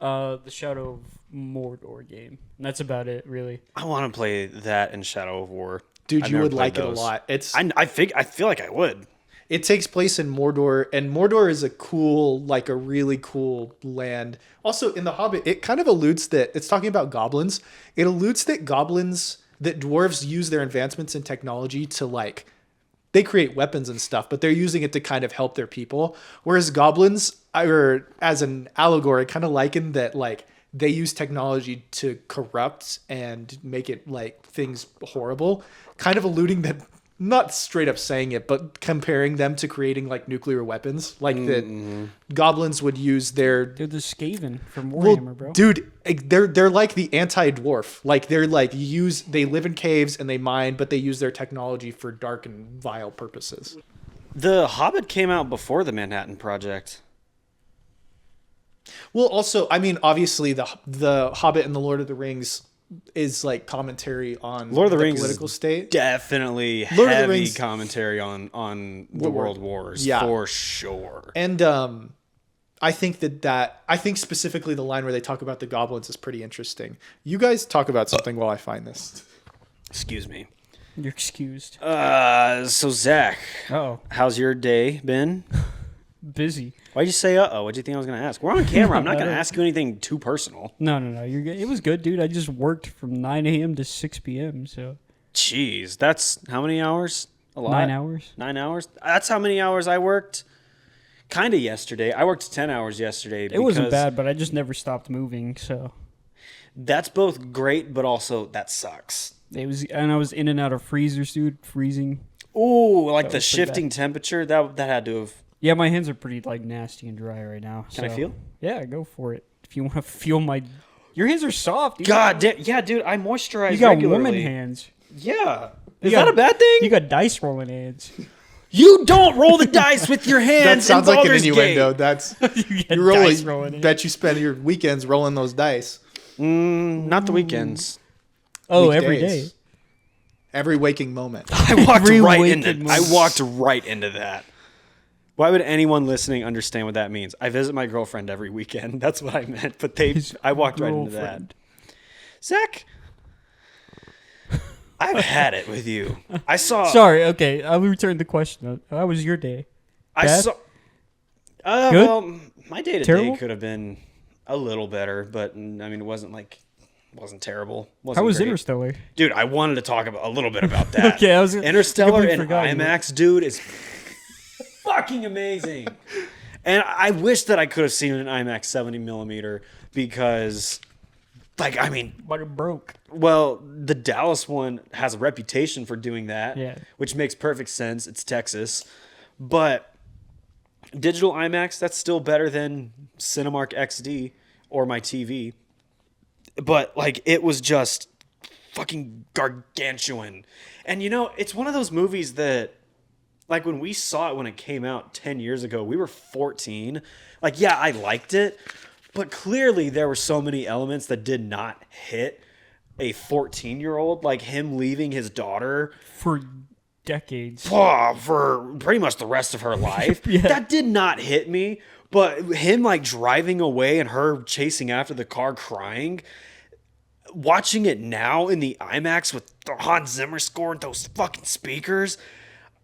the Shadow of Mordor game. And that's about it, really. I want to play that in Shadow of War. Dude, I've you never would played like it those. a lot. I feel like I would. It takes place in Mordor, and Mordor is a really cool land. Also, in The Hobbit, it kind of alludes that it's talking about goblins. It alludes that that dwarves use their advancements in technology to like, they create weapons and stuff, but they're using it to kind of help their people. Whereas goblins, or as an allegory, kind of liken that like they use technology to corrupt and make it like things horrible, kind of alluding that, not straight up saying it, but comparing them to creating like nuclear weapons, like that goblins would use their. They're the Skaven from Well, Warhammer, bro. dude, they're like the anti-dwarf. Like they're like they live in caves and they mine, but they use their technology for dark and vile purposes. The Hobbit came out before the Manhattan Project. Well, also, I mean, obviously the Hobbit and the Lord of the Rings is like commentary on Lord of the Rings political is state. Definitely Lord of the heavy Rings- commentary on the World Wars, Yeah. for sure. And I think I think specifically the line where they talk about the goblins is pretty interesting. You guys talk about something while I find this. Excuse me. You're excused. So Zach, Oh, how's your day been? busy. Why'd you say uh-oh? What'd you think I was going to ask? We're on camera. I'm not going to ask you anything too personal. No. You're good. It was good, dude. I just worked from 9 a.m. to 6 p.m. So Jeez, that's how many hours? A lot? 9 hours. 9 hours? That's how many hours I worked kind of yesterday. I worked 10 hours yesterday. It wasn't because bad, but I just never stopped moving. So That's both great, but also that sucks. it was, and I was in and out of freezers, dude, freezing. Ooh, like the was pretty shifting temperature, that had to have... Yeah, my hands are pretty like nasty and dry right now. Can I feel? Yeah, go for it. If you want to feel my, your hands are soft. Dude. God damn, yeah, dude, I moisturize you got regularly. woman hands. Yeah. Is You that got- a bad thing? You got dice rolling hands. You don't roll the dice with your That hands. sounds in like an Baldur's innuendo. Gate. That's You got you dice rolling really hands. bet you spend your weekends rolling those dice. Not the weekends. Oh, every weekdays. day. Every waking moment. I walked Every right waking into. I moment. walked right into that. Why would anyone listening understand what that means? I visit my girlfriend every weekend. That's what I meant. But I walked right into that. Girlfriend. Zach, I've had it with you. I saw. Sorry, okay. I'll return the question. How was your day? I Bad? saw. Good? Well, my day to day Terrible? could have been a little better, but I mean, it wasn't terrible. Wasn't How was great. Interstellar? Dude, I wanted to talk a little bit about that. Okay, I Interstellar completely and forgot you were- IMAX, dude, is fucking amazing. And I wish that I could have seen an IMAX 70 millimeter because, like, I mean, But it broke. well, the Dallas one has a reputation for doing that, Yeah. which makes perfect sense. It's Texas. But digital IMAX, that's still better than Cinemark XD or my TV. But, like, it was just fucking gargantuan. And, you know, it's one of those movies that, like, when we saw it when it came out 10 years ago, we were 14. Like, yeah, I liked it, but clearly there were so many elements that did not hit a 14-year-old, like him leaving his daughter For decades. for pretty much the rest of her life. Yeah. That did not hit me, but him, like, driving away and her chasing after the car crying, watching it now in the IMAX with the Hans Zimmer score and those fucking speakers,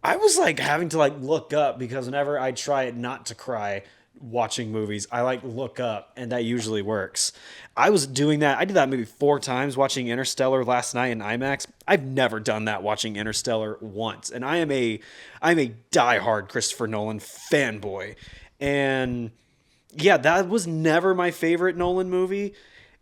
I was like having to like look up because whenever I try not to cry watching movies, I like look up and that usually works. I was doing that. I did that maybe 4 times watching Interstellar last night in IMAX. I've never done that watching Interstellar once. And I'm a diehard Christopher Nolan fanboy. And yeah, that was never my favorite Nolan movie.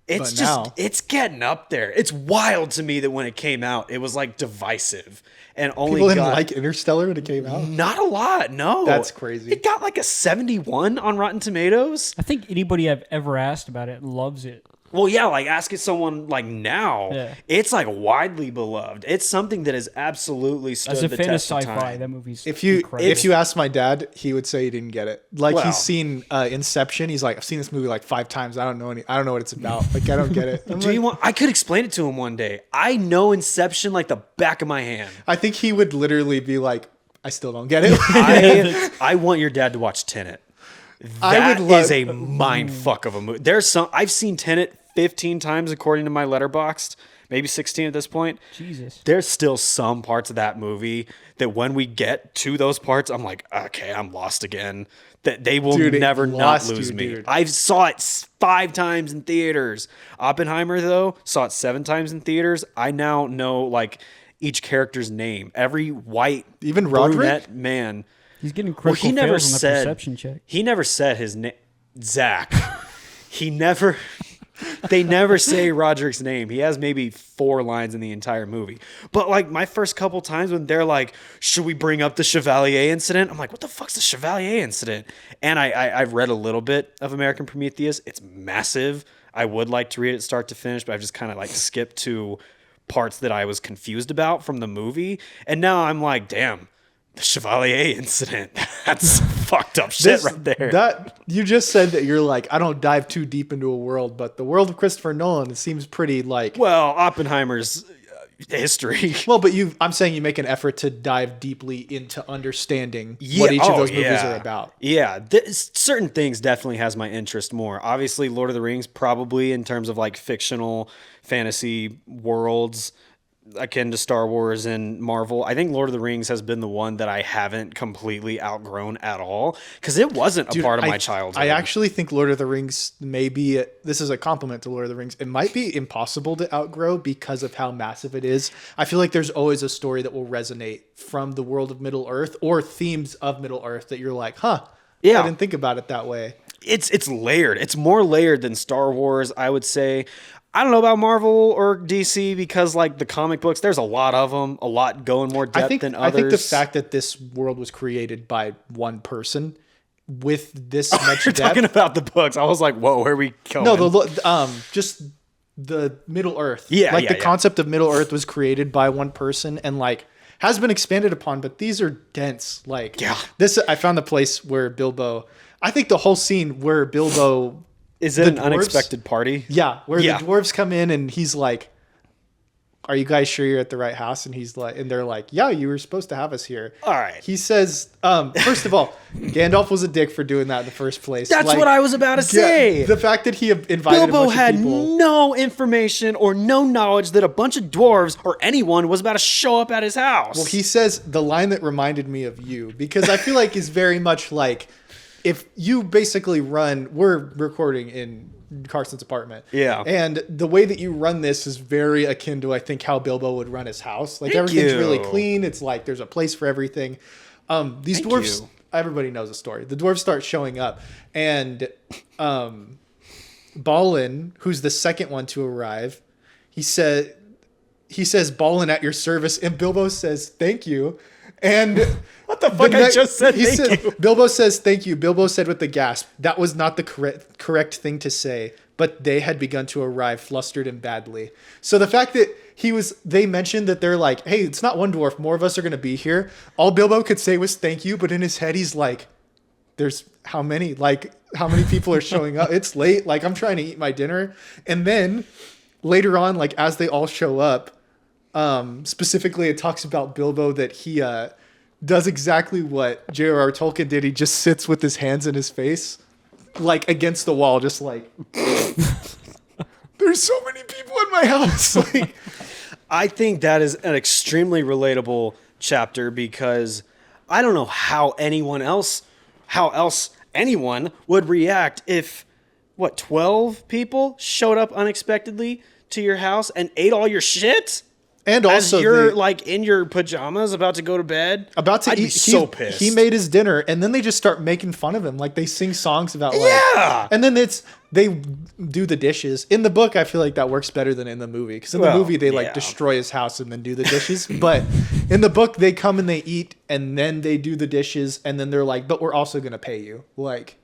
It's But just now- it's getting up there. It's wild to me that when it came out, it was like divisive and only People didn't got like Interstellar when it came out. not a lot. No, That's crazy. It got like a 71 on Rotten Tomatoes. I think anybody I've ever asked about it loves it. Well, yeah, like ask it someone like now. Yeah. It's like widely beloved. It's something that has absolutely stood As a the fan of test of sci-fi, time. that movie's If you incredible. if you ask my dad, he would say he didn't get it. Like Wow. he's seen Inception. He's like, I've seen this movie like 5 times. I don't know what it's about. Like I don't get it. I'm Do like- you want? I could explain it to him one day. I know Inception like the back of my hand. I think he would literally be like, I still don't get it. I want your dad to watch Tenet. I That would love- is a mind fuck of a movie. There's some I've seen Tenet 15 times according to my Letterboxd, maybe 16 at this point. Jesus. There's still some parts of that movie that when we get to those parts, I'm like, okay, I'm lost again. That they will Dude, it never not lost lose you, me. dude. I saw it 5 times in theaters. Oppenheimer though, saw it 7 times in theaters. I now know like each character's name, every white, Even Roderick? brunette man. He's getting Well, critical he never fails on the said perception check. He never said his name. Zach. He never. They never say Roderick's name. He has maybe 4 lines in the entire movie. But like my first couple times when they're like, "Should we bring up the Chevalier incident?" I'm like, "What the fuck's the Chevalier incident?" And I've read a little bit of American Prometheus. It's massive. I would like to read it start to finish, but I've just kind of like skipped to parts that I was confused about from the movie. And now I'm like, damn. The Chevalier incident. That's fucked up shit right there. That you just said that you're like, I don't dive too deep into a world, but the world of Christopher Nolan, it seems pretty like Well, Oppenheimer's history. well, but I'm saying you make an effort to dive deeply into understanding what each of those movies are about. Yeah, certain things definitely has my interest more. Obviously, Lord of the Rings, probably in terms of like fictional fantasy worlds, akin to Star Wars and Marvel. I think Lord of the Rings has been the one that I haven't completely outgrown at all because it wasn't a part of my childhood. I actually think Lord of the Rings may be, this is a compliment to Lord of the Rings, it might be impossible to outgrow because of how massive it is. I feel like there's always a story that will resonate from the world of Middle Earth or themes of Middle Earth that you're like, huh, Yeah. I didn't think about it that way. It's layered. It's more layered than Star Wars, I would say. I don't know about Marvel or DC because like the comic books, there's a lot of them, a lot going more depth than others. I think the fact that this world was created by one person with this much You're depth. talking about the books. I was like, whoa, where are we going? No, just the Middle Earth. Yeah, like yeah, the yeah. concept of Middle Earth was created by one person and like has been expanded upon, but these are dense. Like Yeah. this, I found the place where Bilbo. I think the whole scene where Bilbo. Is it the an dwarves- unexpected party? Yeah, where Yeah. the dwarves come in and he's like, are you guys sure you're at the right house? And he's like, and they're like, yeah, you were supposed to have us here. All right. He says, first of all, Gandalf was a dick for doing that in the first place. That's Like, what I was about to say. the fact that he invited a Bilbo bunch had of people. no information or no knowledge that a bunch of dwarves or anyone was about to show up at his house. Well, he says the line that reminded me of you, because I feel like is very much like, if you basically we're recording in Carson's apartment. Yeah. And the way that you run this is very akin to, I think, how Bilbo would run his house. Like, Thank everything's you. really clean. It's like there's a place for everything. These Thank dwarves, you. everybody knows the story. The dwarves start showing up, and Balin, who's the second one to arrive, he says, Balin at your service, and Bilbo says, thank you. And What the fuck? I just said thank you. Bilbo says thank you. Bilbo said with a gasp, that was not the correct thing to say, but they had begun to arrive flustered and badly. So the fact that they mentioned that they're like, hey, it's not one dwarf, more of us are going to be here. All Bilbo could say was thank you, but in his head he's like, there's how many people are showing up? It's late. Like, I'm trying to eat my dinner. And then later on, like, as they all show up, specifically it talks about Bilbo that he does exactly what J.R.R. Tolkien did. He just sits with his hands in his face, like against the wall, just like, there's so many people in my house. Like, I think that is an extremely relatable chapter, because I don't know how else anyone would react if 12 people showed up unexpectedly to your house and ate all your shit? and As also you're like in your pajamas about to go to bed? about to I'd eat. be so pissed. He made his dinner, and then they just start making fun of him. Like, they sing songs about, like, Yeah! and then they do the dishes. In the book, I feel like that works better than in the movie, because in the Well, movie they like yeah. destroy his house and then do the dishes. But in the book, they come and they eat, and then they do the dishes, and then they're like, but we're also gonna pay you. Like,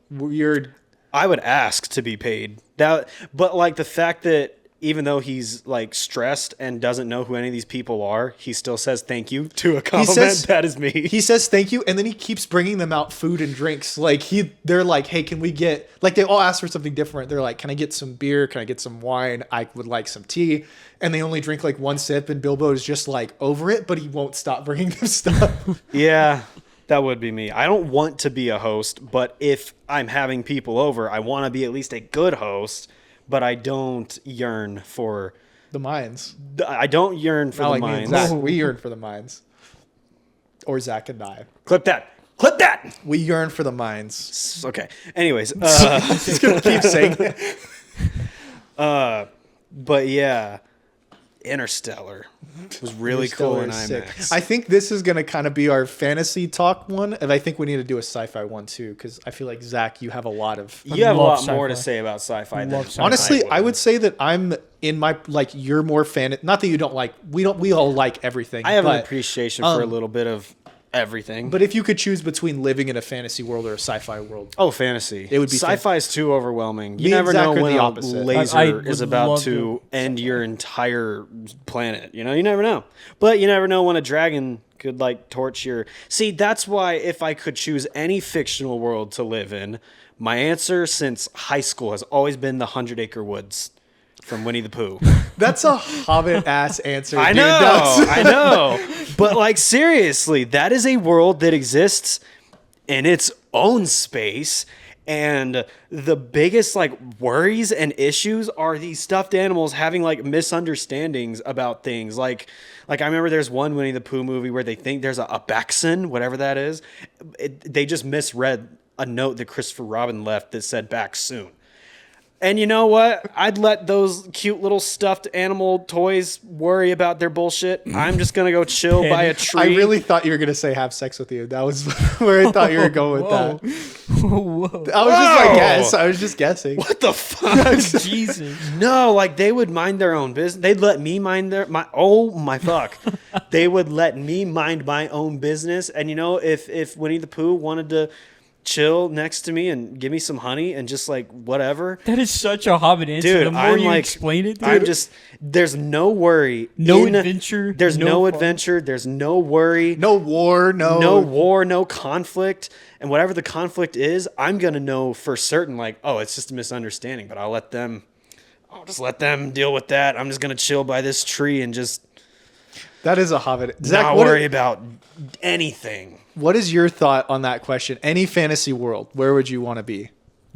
I would ask to be paid. But like the fact that even though he's like stressed and doesn't know who any of these people are, he still says thank you to a compliment. That is me. He says thank you, and then he keeps bringing them out food and drinks. Like, they're like, hey, can we get, like, they all ask for something different. They're like, can I get some beer? Can I get some wine? I would like some tea. And they only drink like one sip, and Bilbo is just like over it, but he won't stop bringing them stuff. Yeah, that would be me. I don't want to be a host, but if I'm having people over, I want to be at least a good host, but I don't yearn for The mines. I don't yearn for Not the like me and mines. Zach. We yearn for the mines. Or Zach and I. Clip that. Clip that. We yearn for the mines. Okay. Anyways, Just gonna keep saying it. but yeah, Interstellar was really cool in Interstellar is IMAX. sick. I think this is gonna kind of be our fantasy talk one, and I think we need to do a sci-fi one too, because I feel like, Zach, you have a lot of. You have a love lot more to sci-fi. say about sci-fi than Love sci-fi. Honestly, I would say that I'm in my, like, you're more fan. Not that you don't like. We all like everything. I have an but, appreciation for a little bit of everything. But if you could choose between living in a fantasy world or a sci-fi world, oh, fantasy. It would be sci-fi is too overwhelming. You Me and never Zach know are when the a opposite. laser I is would about love to to- end your entire planet. You know, you never know. But you never know when a dragon could like torch your. See, that's why if I could choose any fictional world to live in, my answer since high school has always been the 100-Acre Woods from Winnie the Pooh. that's a Hobbit ass answer. I dude. know, That's- I know. But like seriously, that is a world that exists in its own space, and the biggest like worries and issues are these stuffed animals having like misunderstandings about things. Like I remember there's one Winnie the Pooh movie where they think there's a Baxen, whatever that is. They just misread a note that Christopher Robin left that said back soon. And you know what? I'd let those cute little stuffed animal toys worry about their bullshit. I'm just going to go chill by a tree. I really thought you were gonna say have sex with you. That was where I thought you were going with that. Whoa. I was just my guess. I was just guessing. What the fuck? Jesus. No, like they would mind their own business. They'd let me mind my fuck. They would let me mind my own business. And you know, if Winnie the Pooh wanted to chill next to me and give me some honey and just like whatever. That is such a Hobbit answer. Dude, the more I'm you like, explain it, dude, I'm just, there's no worry. No adventure, There's no no fun. adventure. There's no worry. No war. No war, no conflict. And whatever the conflict is, I'm going to know for certain, like, oh, it's just a misunderstanding, but I'll just let them deal with that. I'm just going to chill by this tree and just That is a hobbit. Zach, Not worry about anything. what is your thought on that question? Any fantasy world, where would you want to be?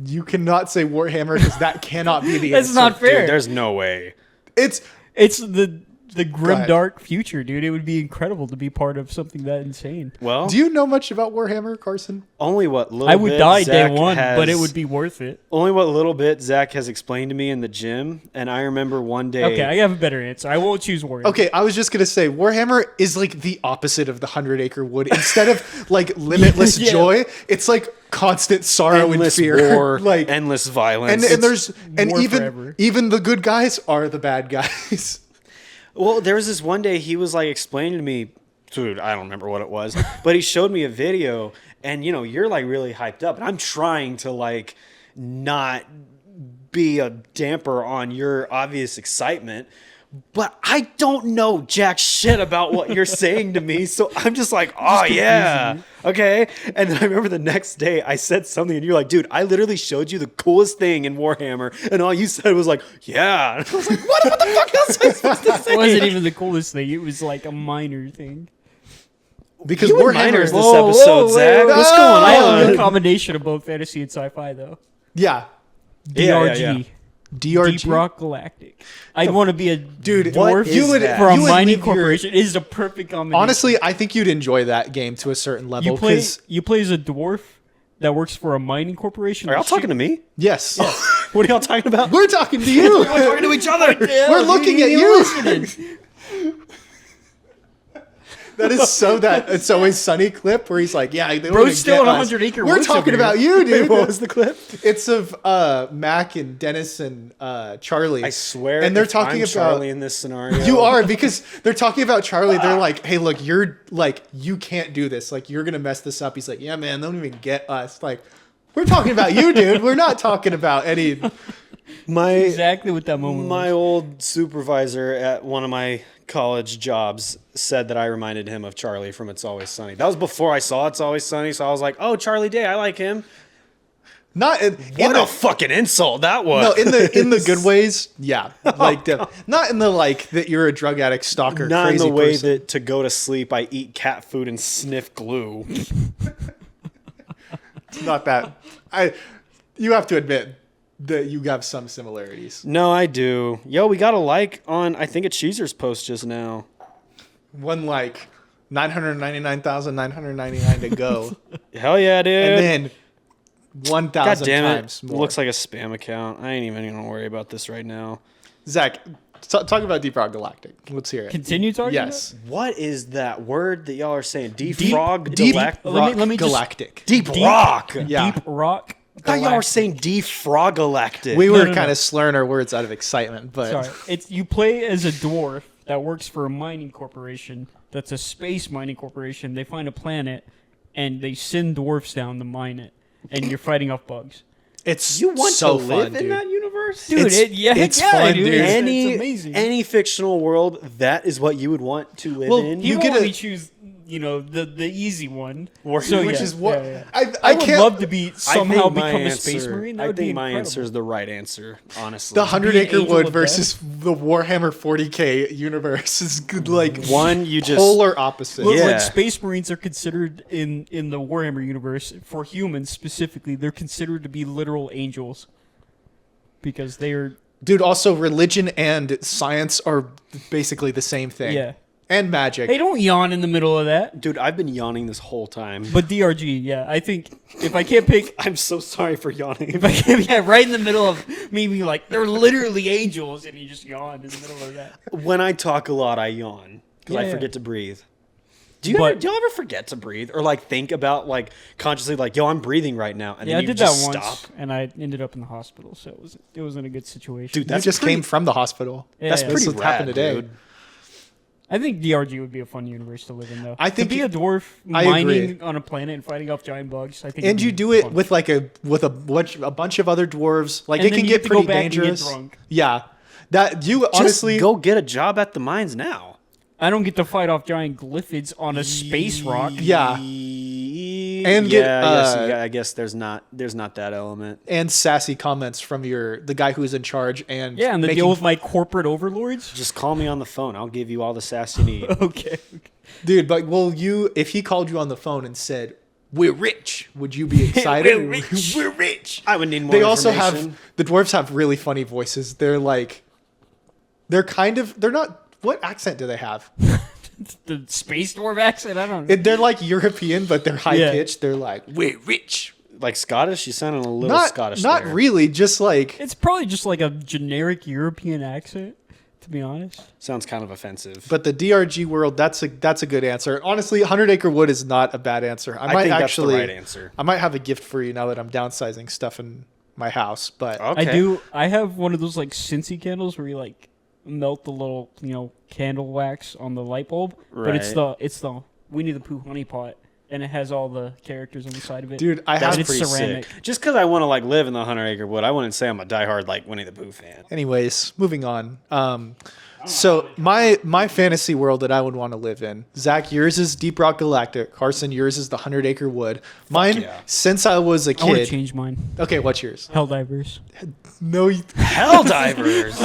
You cannot say Warhammer because that cannot be the That's answer. not fair. Dude, there's no way. It's It's the grim ahead. dark future, dude. It would be incredible to be part of something that insane. Well, Do you know much about Warhammer, Carson? only what little I would bit die Zach day one, but it has- would be worth it. only what little bit Zach has explained to me in the gym, and I remember one day. Okay, I have a better answer. I won't choose Warrior. Okay, I was just gonna say Warhammer is like the opposite of the 100-acre wood. Instead of like limitless Yeah. joy, it's like constant sorrow endless and fear. war, like endless violence. and there's and war even forever. even the good guys are the bad guys. Well, there was this one day he was like explaining to me, dude, I don't remember what it was, but he showed me a video, and you know, you're like really hyped up, and I'm trying to like not be a damper on your obvious excitement, but I don't know jack shit about what you're saying to me, so I'm just like, oh yeah, okay. And then I remember the next day I said something, and you're like, dude, I literally showed you the coolest thing in Warhammer, and all you said was like, yeah. And I was like, what the fuck else am I supposed to say? It wasn't even the coolest thing. It was like a minor thing. Because You and Warhammer minors is this Whoa, episode, whoa, Zach. wait, What's wait. going I have a on? combination of both fantasy and sci-fi, though. yeah, DRG. Yeah. DRG. Deep Rock Galactic. I'd want to be a Dude, dwarf you would- for a you would mining leave your- corporation. It is a perfect combination. Honestly, I think you'd enjoy that game to a certain level. you play 'Cause- you play as a dwarf that works for a mining corporation. Are y'all talking to me? yes, What are y'all talking about? we're talking to you. talking to each other. We're looking at you. That is so that It's Always Sunny clip where he's like, yeah, they Bro's wouldn't still get on us. 100-acre We're woods talking over about here. you, dude. What was the clip? It's of Mac and Dennis and Charlie. I swear, And they're if talking I'm about Charlie in this scenario. you are, because they're talking about Charlie. They're like, hey, look, you're like, you can't do this. Like, you're gonna mess this up. He's like, yeah, man, they don't even get us. Like, we're talking about you, dude. We're not talking about any. my Exactly what that moment my was. old supervisor at one of my college jobs said that I reminded him of Charlie from It's Always Sunny. That was before I saw It's Always Sunny, so I was like, oh, Charlie Day, I like him. Not in What the, a fucking insult that was. no, in the good ways, yeah. Like, not in the like that you're a drug addict, stalker, Not in crazy the way person. that to go to sleep I eat cat food and sniff glue. It's not that. You have to admit that you have some similarities. No, I do. Yo, we got a like on, I think it's Cheezer's post just now. One like 999,999 to go, Hell yeah, dude. and then God 1,000 damn it. times more. Looks like a spam account. I ain't even gonna worry about this right now. Zach, talk about Deep Rock Galactic. Let's hear it. Continue talking. Yes. What is that word that y'all are saying? Defrog? Deep Delac- Rock let me just- Galactic. Deep Rock. Yeah. Deep Rock. I thought y'all were Galactic. saying defrogalactic. We No, were no, kind no. of slurring our words out of excitement, but Sorry, it's you play as a dwarf that works for a mining corporation. That's a space mining corporation. They find a planet, and they send dwarfs down to mine it, and you're fighting off bugs. it's you want so to live fun, in dude. that universe? Dude, It's- it's yeah, fun, dude. dude. It's any amazing. any fictional world, that is what you would want to live Well, in. you you get get to a- choose, the easy one. Which yeah, is what yeah, yeah. I I would can't. love to be somehow think my become a answer- space marine. That I would think be my incredible. answer is the right answer, honestly. The be an 100-acre angel wood of versus the Warhammer 40K universe is good, like One, you just polar opposite. Look, Yeah. like space marines are considered in the Warhammer universe, for humans specifically, they're considered to be literal angels because they are Dude, also religion and science are basically the same thing. yeah. And magic. They don't yawn in the middle of that. dude, I've been yawning this whole time. But DRG, yeah, I think if I can't pick, I'm so sorry for yawning. if I can't, yeah, right in the middle of me being like, they're literally angels, and you just yawn in the middle of that. When I talk a lot, I yawn because I Yeah. forget to breathe. Do you But- do y'all ever forget to breathe or like think about like consciously like, yo, I'm breathing right now, and Yeah, I then you did that just once, stop? and I ended up in the hospital, so it wasn't a good situation. Dude, you that's just pretty- came from the hospital. Yeah, That's yeah. pretty pretty what happened rad, today. dude. I think DRG would be a fun universe to live in, though. I think to be a dwarf I mining agree. on a planet and fighting off giant bugs. I think, And it'd you be do it fun. with like a bunch of other dwarves. Like And it then can you get get to go pretty back and get dangerous. drunk. Yeah. That you Just honestly go get a job at the mines now. I don't get to fight off giant glyphids on a space rock. Yeah. And get, I guess there's not that element. and sassy comments from the guy who's in charge, and Yeah, and the making deal with my corporate overlords. Just call me on the phone. I'll give you all the sass you need. Okay. dude. But if he called you on the phone and said, "We're rich," would you be excited? We're rich. We're rich. I would need more. They also information. have the dwarves have really funny voices. They're not. What accent do they have? The space dwarf accent. I don't know. They're like European, but they're high pitched. They're like, "We're rich." like Scottish. You sounded a little Not Scottish. not there. really. Just like It's probably just like a generic European accent, to be honest. Sounds kind of offensive. But the DRG world, that's a good answer. Honestly, 100 Acre Wood is not a bad answer. I think that's the right answer. I might have a gift for you now that I'm downsizing stuff in my house. But Okay. I have one of those like Cincy candles where you like melt the little candle wax on the light bulb, but it's Right. the Winnie the Pooh honey pot, and it has all the characters on the side of it. dude, I That's have. it's pretty ceramic. sick. Just because I want to like live in the 100-acre wood, I wouldn't say I'm a diehard like Winnie the Pooh fan. Anyways, moving on. So my fantasy world that I would want to live in. Zach, yours is Deep Rock Galactic. Carson, yours is the 100 Acre Wood. Mine, yeah. since I was a I want to kid. change mine. Okay, what's yours? Helldivers. No, Hell divers.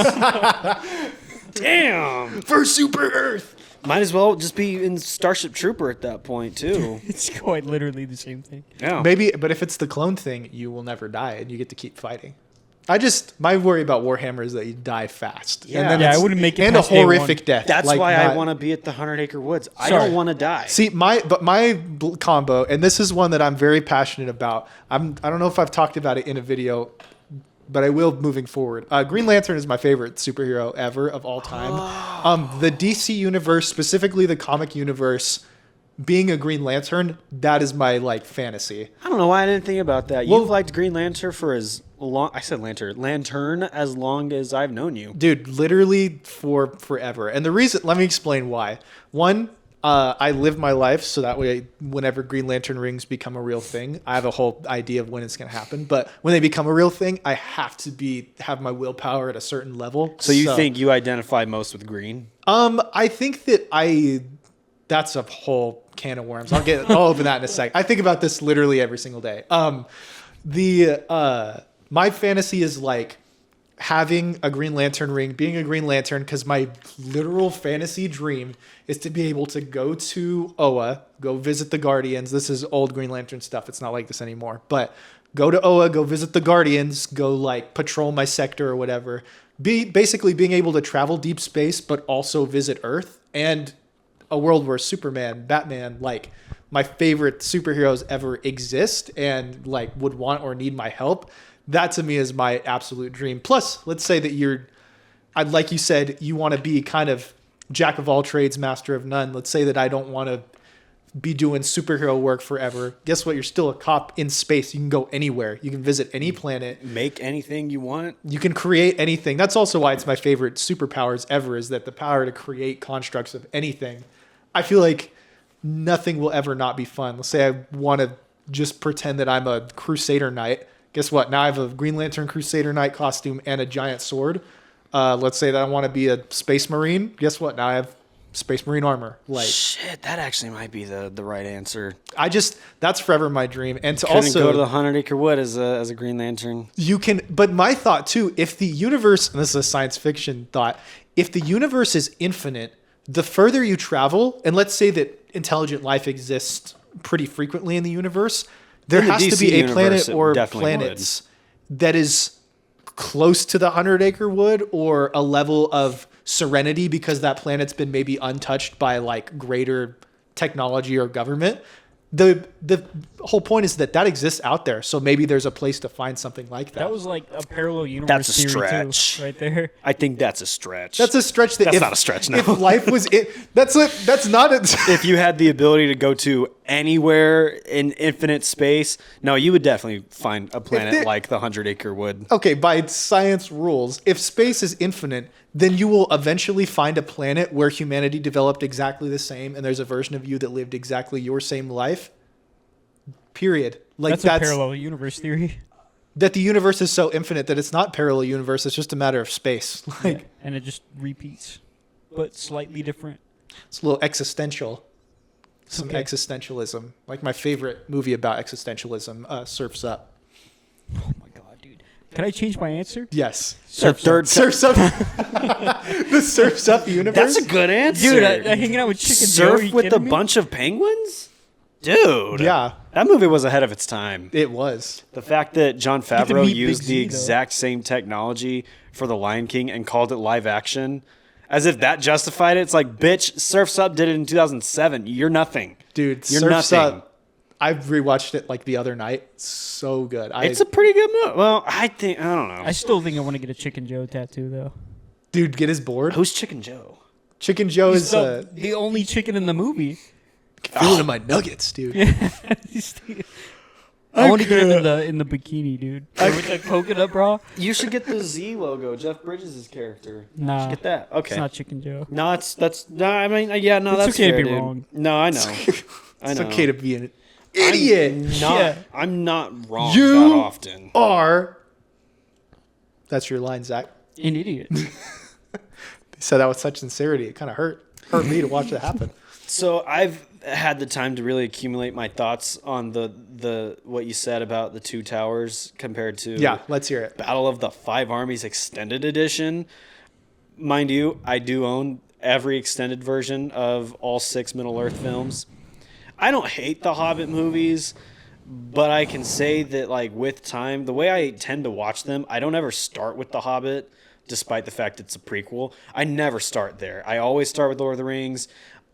Damn. for Super Earth. Might as well just be in Starship Trooper at that point too. It's quite literally the same thing. Yeah. Maybe, but if it's the clone thing, you will never die and you get to keep fighting. My worry about Warhammer is that you die fast. Yeah. And then Yeah, it's- I wouldn't make it and a past day horrific one. death. That's like why I not- want to be at the 100-acre woods. I Sorry. don't want to die. See, my combo, and this is one that I'm very passionate about. I don't know if I've talked about it in a video, but I will moving forward. Green Lantern is my favorite superhero ever of all time. The DC universe, specifically the comic universe, being a Green Lantern, that is my like fantasy. I don't know why I didn't think about that. Well- You've liked Green Lantern for as long. I said Lantern as long as I've known you. Dude, literally for forever. And the reason, let me explain why. One, I live my life so that way whenever Green Lantern rings become a real thing, I have a whole idea of when it's going to happen. But when they become a real thing, I have to have my willpower at a certain level. So you think you identify most with green? I think that that's a whole can of worms. I'll open that in a sec. I think about this literally every single day. My fantasy is like having a Green Lantern ring, being a Green Lantern, because my literal fantasy dream is to be able to go to Oa, go visit the Guardians. This is old Green Lantern stuff. It's not like this anymore. But go to Oa, go visit the Guardians, go like patrol my sector or whatever. Basically being able to travel deep space, but also visit Earth, and a world where Superman, Batman, like my favorite superheroes ever exist and like would want or need my help. That to me is my absolute dream. Plus, let's say that like you said, you want to be kind of jack of all trades, master of none. Let's say that I don't want to be doing superhero work forever. Guess what? You're still a cop in space. You can go anywhere. You can visit any planet. Make anything you want. You can create anything. That's also why it's my favorite superpowers ever, is that the power to create constructs of anything. I feel like nothing will ever not be fun. Let's say I want to just pretend that I'm a Crusader Knight. Guess what? Now I have a Green Lantern Crusader Knight costume and a giant sword. Let's say that I want to be a Space Marine. Guess what? Now I have Space Marine armor. Like, Shit, that actually might be the right answer. that's forever my dream. And to Couldn't also go to the 100-acre wood as a Green Lantern. you can, but my thought too, if the universe, and this is a science fiction thought, if the universe is infinite, the further you travel, and let's say that intelligent life exists pretty frequently in the universe, there In the has to DC be a universe, planet it or definitely planets that is close to the 100 Acre Wood, or a level of serenity because that planet's been maybe untouched by like greater technology or government. The whole point is that exists out there, so maybe there's a place to find something like that. That was like a parallel universe That's a theory stretch. too, right there. I think that's a stretch. That's a stretch. That's not a stretch, no. If life was that's not a. If you had the ability to go to anywhere in infinite space, no, you would definitely find a planet like the 100-acre wood. Okay, by science rules, if space is infinite, then you will eventually find a planet where humanity developed exactly the same, and there's a version of you that lived exactly your same life. Period. Like That's a parallel universe theory. that the universe is so infinite that it's not parallel universe. It's just a matter of space. Like Yeah, and it just repeats, but slightly different. it's a little existential. some Okay. existentialism. Like my favorite movie about existentialism, Surf's Up. Oh my god, dude. Can I change my answer? Yes. Surf's Up. The Surf's Up universe. That's a good answer. Dude, I hanging out with Chicken Joe. Are Surf you with a kidding me? bunch of penguins? Dude. Yeah, That movie was ahead of its time. it was. The fact that Jon get to Favreau meet used Big the Z, though. exact same technology for The Lion King and called it live action, as if that justified it. It's like, bitch, Surf's Up did it in 2007. You're nothing. Dude, You're Surf's nothing. Up. I rewatched it like the other night. So good. It's a pretty good movie. Well, I don't know. I still think I want to get a Chicken Joe tattoo though. Dude, get his board. Who's Chicken Joe? Chicken Joe is the only chicken in the movie. feeling in my nuggets, dude. I want to get him in the bikini, dude. With the coconut bra. You should get the Z logo, Jeff Bridges' character. Nah, You should get that. Okay. it's not Chicken Joe. No, that's no. I mean, yeah, no, It's that's okay to fair, be dude. wrong. No, I know. I It's know. okay to be an idiot. Yeah. I'm not wrong You- that often. Are that's your line, Zach. An idiot. He said that with such sincerity. It kind of hurt me to watch that happen. So I've had the time to really accumulate my thoughts on the what you said about the Two Towers compared to Yeah, let's hear it. Battle of the Five Armies Extended Edition. Mind you, I do own every extended version of all 6 Middle-earth films. I don't hate the Hobbit movies, but I can say that, like, with time, the way I tend to watch them, I don't ever start with The Hobbit, despite the fact it's a prequel. I never start there. I always start with Lord of the Rings.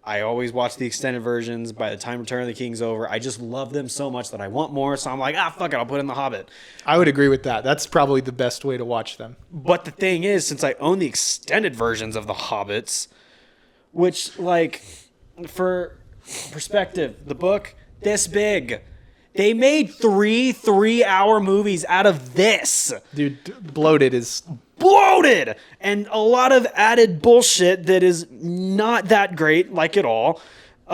I always watch the extended versions. By the time Return of the King's over, I just love them so much that I want more, so I'm like, fuck it, I'll put in The Hobbit. I would agree with that. That's probably the best way to watch them. But the thing is, since I own the extended versions of The Hobbits, which, like, for perspective, the book, this big. They made 3 3-hour movies out of this. Dude, bloated is Bloated! And a lot of added bullshit that is not that great, like at all.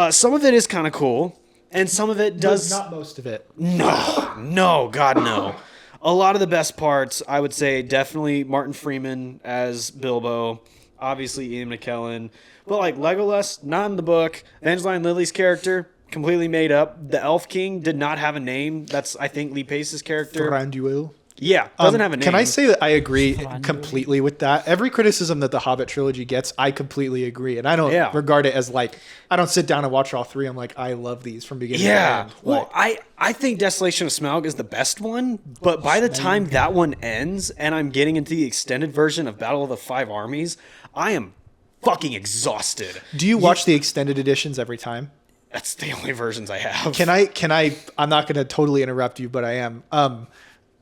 Some of it is kind of cool, and some of it does... not most of it. No, God, no. A lot of the best parts, I would say, definitely Martin Freeman as Bilbo, obviously Ian McKellen, but like Legolas, not in the book. Evangeline Lilly's character, completely made up. The Elf King did not have a name. That's, I think, Lee Pace's character. Thranduil. Yeah, doesn't have a name. Can I say that I agree completely with that? Every criticism that the Hobbit trilogy gets, I completely agree. And I don't Yeah. regard it as like, I don't sit down and watch all 3. I'm like, I love these from beginning to Yeah. end. Well, I think Desolation of Smaug is the best one, but by the time that one ends and I'm getting into the extended version of Battle of the Five Armies, I am fucking exhausted. Do you watch the extended editions every time? That's the only versions I have. Can I I'm not going to totally interrupt you, but I am.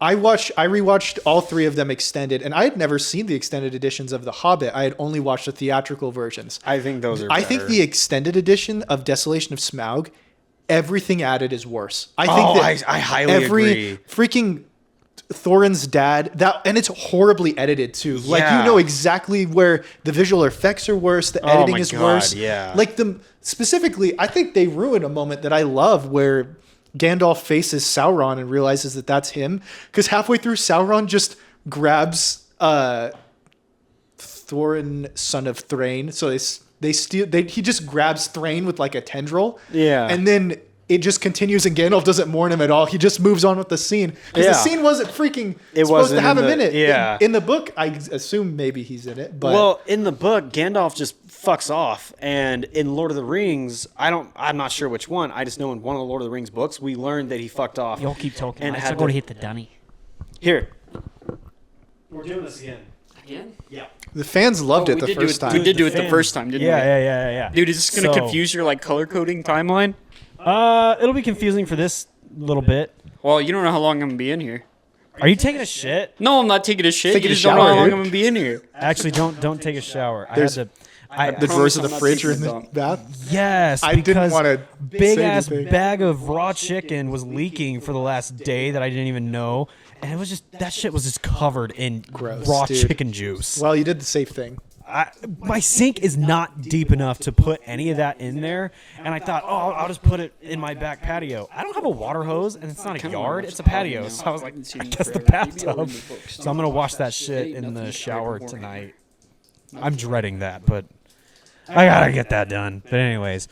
I rewatched all 3 of them extended, and I had never seen the extended editions of The Hobbit. I had only watched the theatrical versions. I think those are I think better. the extended edition of Desolation of Smaug, everything added is worse. I think I highly every agree. freaking Thorin's dad, and it's horribly edited too. Like, Yeah. you know exactly where the visual effects are worse, the editing my is God, worse. yeah. Like specifically, I think they ruin a moment that I love where Gandalf faces Sauron and realizes that that's him, because halfway through Sauron just grabs Thorin, son of Thrain. So he just grabs Thrain with like a tendril. Yeah. And then it just continues, and Gandalf doesn't mourn him at all. He just moves on with the scene, because the Yeah. scene wasn't freaking It supposed wasn't to have in him in the- it. yeah. In the book, I assume maybe he's in it, but Well, in the book, Gandalf just fucks off, and in Lord of the Rings, I'm not sure which one. I just know in one of the Lord of the Rings books, we learned that he fucked off. Y'all keep talking. And I had still got to to- hit the dunny. Here. We're doing this again. Again? Yeah. the fans loved it the first time. We did do it the fan. first time, didn't we? Yeah. Dude, is this going to So- confuse your like color coding timeline? It'll be confusing for this little bit. Well, you don't know how long I'm going to be in here. Are you taking a shit? No, I'm not taking a shit. Taking You a just don't know shower, how long dude. I'm going to be in here. Actually, don't take a shower. There's- I had to. The drawers of the I'm not fridge are in taking the a dump. bath. Yes, I didn't because want to big ass bag of raw chicken was leaking for the last day that I didn't even know, and it was just that shit was just covered in Gross, raw dude. chicken juice. Well, you did the safe thing. My sink is not deep enough to put any of that in there, and I thought, oh, I'll just put it in my back patio. I don't have a water hose, and it's not a yard; it's a patio. So I was like, I guess the bathtub. So I'm gonna wash that shit in the shower tonight. I'm dreading that, but I gotta get that done. But anyways,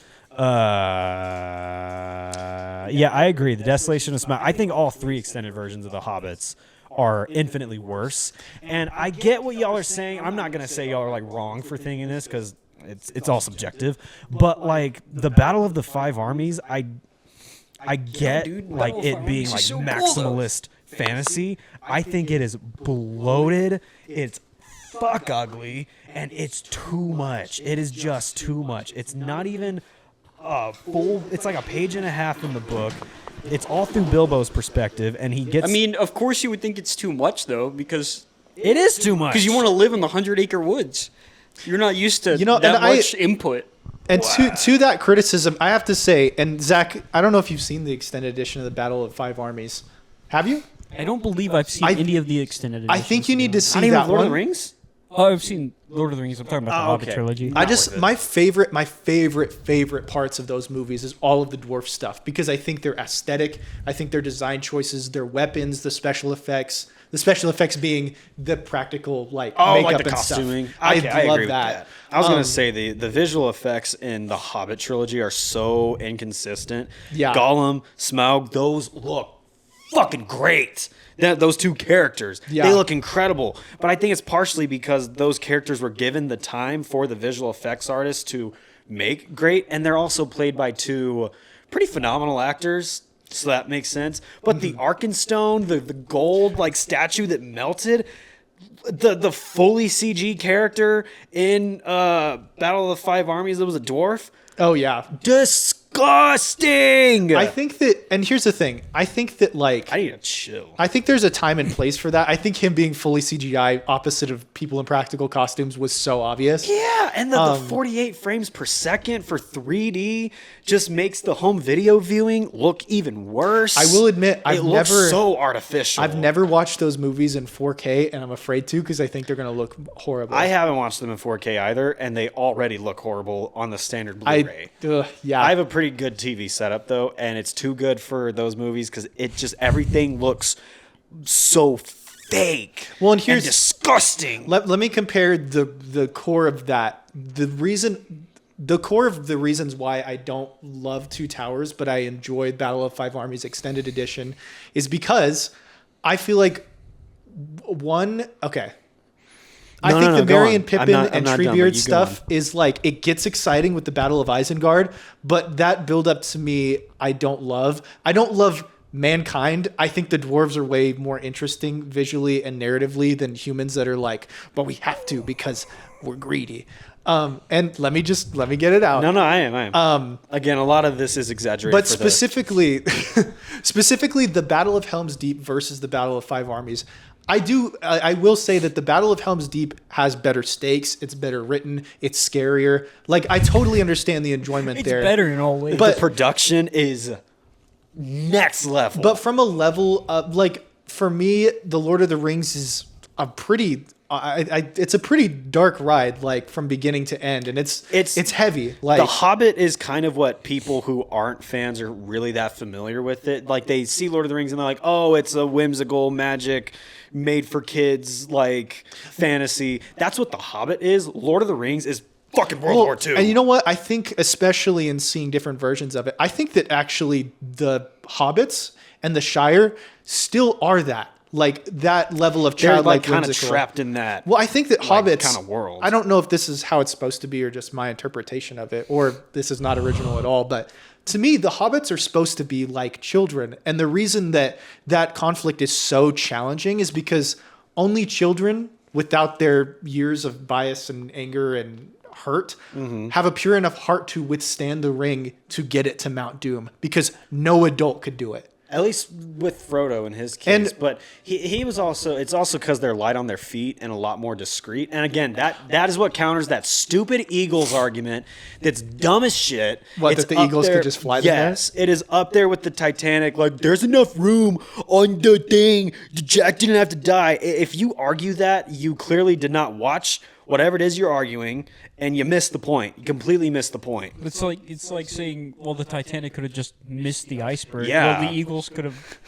Yeah, I agree. The Desolation of Smaug. I think all 3 extended versions of The Hobbits are infinitely worse. And I get what y'all are saying. I'm not gonna say y'all are like wrong for thinking this because it's all subjective. But like the Battle of the Five Armies, I get like it being like maximalist fantasy. I think it is bloated. It's fuck ugly, and it's too much. It is just too much. It's not even a full. It's like a page and a half in the book. It's all through Bilbo's perspective, and he gets. I mean, of course you would think it's too much though, because it is too much. you want to live in the 100-acre woods. You're not used to and that much input. And to that criticism, I have to say, and Zach, I don't know if you've seen the extended edition of the Battle of Five Armies. Have you? I don't believe I've seen any of the extended editions. I think you need to see Not even that Lord one. of the Rings. Oh, I've seen Lord of the Rings. I'm talking about the Hobbit okay. trilogy. I just my favorite parts of those movies is all of the dwarf stuff because I think their aesthetic, I think their design choices, their weapons, the special effects. The special effects being the practical makeup like the and costuming. stuff. I love agree with that. I was gonna say the visual effects in the Hobbit trilogy are so inconsistent. Yeah. Gollum, Smaug, those look fucking great. Those 2 characters, Yeah. they look incredible. But I think it's partially because those characters were given the time for the visual effects artists to make great, and they're also played by 2 pretty phenomenal actors. So that makes sense. But the Arkenstone, the gold statue that melted, the fully CG character in Battle of the Five Armies that was a dwarf, Oh yeah. disgusting. I think that, and here's the thing. I think that I need to chill. I think there's a time and place for that. I think him being fully CGI opposite of people in practical costumes was so obvious. Yeah, and the 48 frames per second for 3D just makes the home video viewing look even worse. I will admit, it looks so artificial. I've never watched those movies in 4K, and I'm afraid to because I think they're going to look horrible. I haven't watched them in 4K either, and they already look horrible on the standard Blu-ray. Yeah. I have a pretty good TV setup though, and it's too good for those movies because it just everything looks so fake. Well, and here's disgusting. Let me compare the core of that. The core of the reasons why I don't love Two Towers, but I enjoyed Battle of Five Armies Extended Edition, is because I feel like I think the Merry and Pippin and Treebeard stuff is like, it gets exciting with the Battle of Isengard, but that build up to me, I don't love. I don't love mankind. I think the dwarves are way more interesting visually and narratively than humans that are like, but we have to because we're greedy. And let me get it out. No, I am. Again, a lot of this is exaggerated. But specifically the Battle of Helm's Deep versus the Battle of Five Armies, I will say that the Battle of Helm's Deep has better stakes. It's better written. It's scarier. Like, I totally understand the enjoyment there. It's better in all ways. But the production is next level. But from a level of, like, for me, The Lord of the Rings is a pretty... it's a pretty dark ride, like from beginning to end, and it's heavy. Like, The Hobbit is kind of what people who aren't fans are really that familiar with it. Like, they see Lord of the Rings and they're like, oh, it's a whimsical magic made for kids, like fantasy. That's what The Hobbit is. Lord of the Rings is fucking World War II. And you know what? I think, especially in seeing different versions of it, I think that actually the Hobbits and the Shire still are that. Like, that level of They're childlike, kind of whimsical. trapped in that. Well, I think that Hobbits kind of world. I don't know if this is how it's supposed to be or just my interpretation of it, or this is not original at all. But to me, the Hobbits are supposed to be like children, and the reason that conflict is so challenging is because only children, without their years of bias and anger and hurt, have a pure enough heart to withstand the ring to get it to Mount Doom, because no adult could do it. At least with Frodo in his case. But he was also, it's also because they're light on their feet and a lot more discreet. And again, that is what counters that stupid Eagles argument that's dumb as shit. What, It's that the up Eagles there- could just fly the Yes, it is up there with the Titanic. Like, there's enough room on the thing. Jack didn't have to die. If you argue that, you clearly did not watch whatever it is you're arguing, and you missed the point. You completely missed the point. It's like saying, well, the Titanic could have just missed the iceberg. Yeah. Well, the Eagles could have.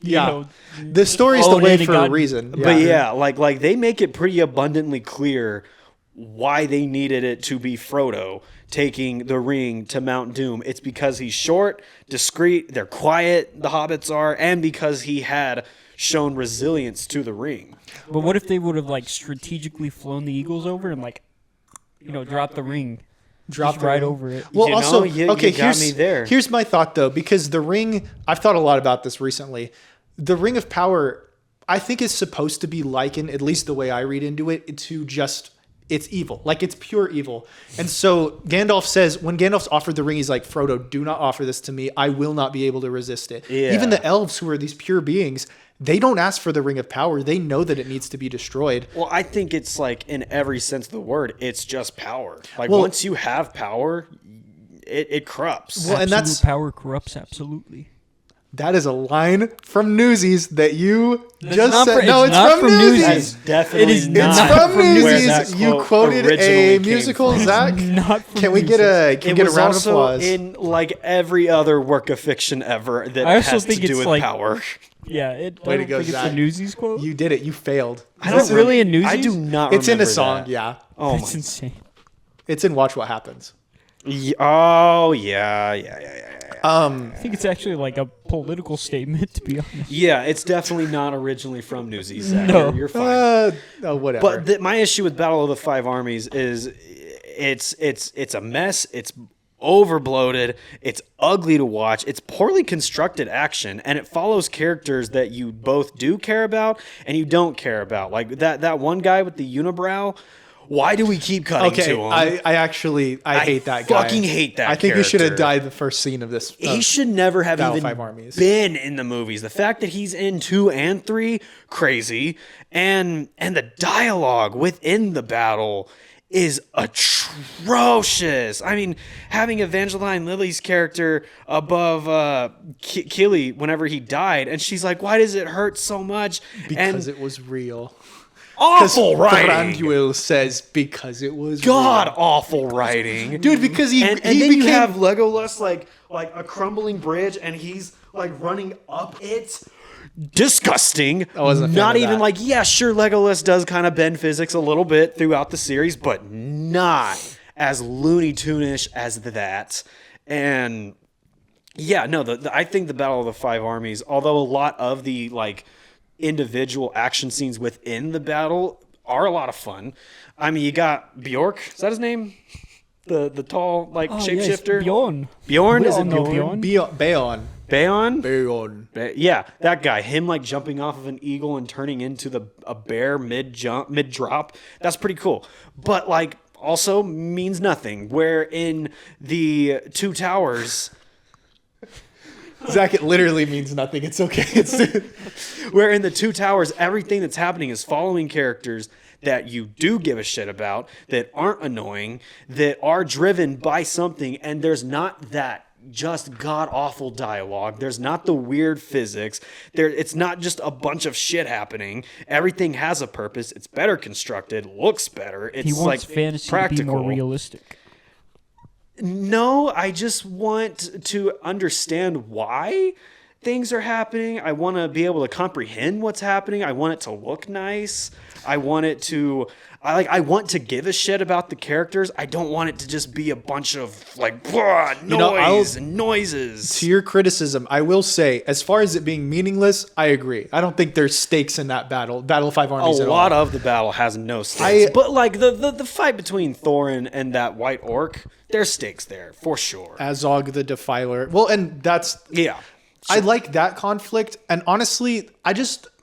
Yeah, the story's the followed way in and for a got- reason. But yeah, like they make it pretty abundantly clear why they needed it to be Frodo taking the ring to Mount Doom. It's because he's short, discreet, they're quiet, the hobbits are, and because he had shown resilience to the ring. But what if they would have like strategically flown the eagles over and like, dropped the ring, Drop right the- over it? Well, You know, also, you okay, got me there. Here's my thought though, because the ring, I've thought a lot about this recently. The Ring of Power, I think, is supposed to be likened, at least the way I read into it, to just it's evil, like it's pure evil. And so Gandalf says, when Gandalf's offered the ring, he's like, Frodo, do not offer this to me. I will not be able to resist it. Yeah. Even the elves, who are these pure beings, they don't ask for the Ring of Power. They know that it needs to be destroyed. Well, I think it's like in every sense of the word, it's just power. Like Well- once you have power, it corrupts. Well, and that's Power corrupts absolutely. that is a line from Newsies that you just not said. fr- No, it's it's not from from Newsies. That's definitely It is not It's not from from where that Newsies. You quote quoted originally a came musical, from. Zach. Not from Can we get a It round was of also applause? in like every other work of fiction ever that I also has think to do it's with like- power. Yeah, I Way to don't go, think it's Zach. a Newsies quote. You did it. You failed. Is it really in Newsies? I do not. It's in a remember song. that. Yeah, Oh That's my. insane. it's in Watch What Happens. Oh yeah. I think it's actually like a political statement, to be honest. Yeah, it's definitely not originally from Newsies. Zach. No. You're fine. Whatever. But my issue with Battle of the Five Armies is it's a mess. It's overbloated. It's ugly to watch. It's poorly constructed action, and it follows characters that you both do care about and you don't care about. Like that one guy with the unibrow. Why do we keep cutting okay, to him? I actually hate that guy. fucking hate that I think he should have character. died the first scene of this. He should never have Battle even Five Armies. been in the movies. The fact that he's in 2 and 3, crazy, and the dialogue within the battle is atrocious. I mean, having Evangeline Lilly's character above Killy whenever he died, and she's like, "Why does it hurt so much?" because and it was real. awful writing. Thranduil says because it was God, real. awful writing. Dude, because he And he then became you have Legolas like a crumbling bridge, and he's like running up it. Disgusting. I wasn't a fan not of even that. like, yeah, sure, Legolas does kind of bend physics a little bit throughout the series, but not as Looney Tune-ish as that. And yeah, no, I think the Battle of the Five Armies, although a lot of the like individual action scenes within the battle are a lot of fun. I mean, you got Bjork, is that his name? The tall like shapeshifter. Bjorn. Bjorn, We is all it know Bjorn? Bayon. Bayon? Bayon. Yeah, that guy. Him like jumping off of an eagle and turning into a bear mid drop. That's pretty cool. But like also means nothing. Where in the Two Towers, Zach, it literally means nothing. It's okay. where in the Two Towers, everything that's happening is following characters that you do give a shit about, that aren't annoying, that are driven by something, and there's not that just god awful dialogue. There's not the weird physics. It's not just a bunch of shit happening. Everything has a purpose. It's better constructed, looks better. It's He wants like fantasy practical. to be more realistic. No, I just want to understand why things are happening. I want to be able to comprehend what's happening. I want it to look nice. I want it to I want to give a shit about the characters. I don't want it to just be a bunch of like noise and noises. To your criticism, I will say, as far as it being meaningless, I agree. I don't think there's stakes in that battle. Battle of Five A Armies at lot all. of the battle has no stakes. But like the fight between Thorin and that white orc, there's stakes there for sure. Azog the Defiler. Well, and that's Yeah. I like that conflict. And honestly,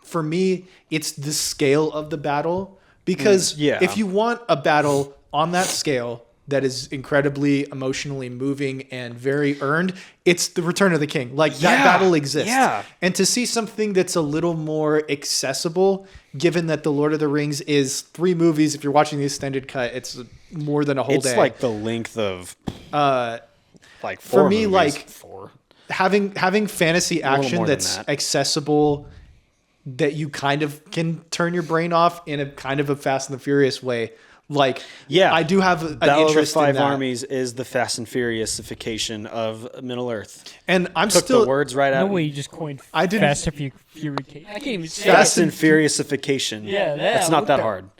for me, it's the scale of the battle. Because yeah. if you want a battle on that scale that is incredibly emotionally moving and very earned, it's the Return of the King. Like, that Yeah, battle exists. yeah. And to see something that's a little more accessible, given that The Lord of the Rings is 3 movies, if you're watching the extended cut, it's more than a whole It's day. like the length of like for 4 me, movies. like, 4. having fantasy little action more than that's that. accessible, that you kind of can turn your brain off in a kind of a Fast and the Furious way. Like, Yeah, I do have an Battle of the interest in Five that. Armies is the Fast and Furiousification of Middle Earth. And I'm Took still the words right out. No way you just coined I didn't- Fast and Furious. I can't even say Fast it. and Furiousification. Yeah, it's not what that the- hard.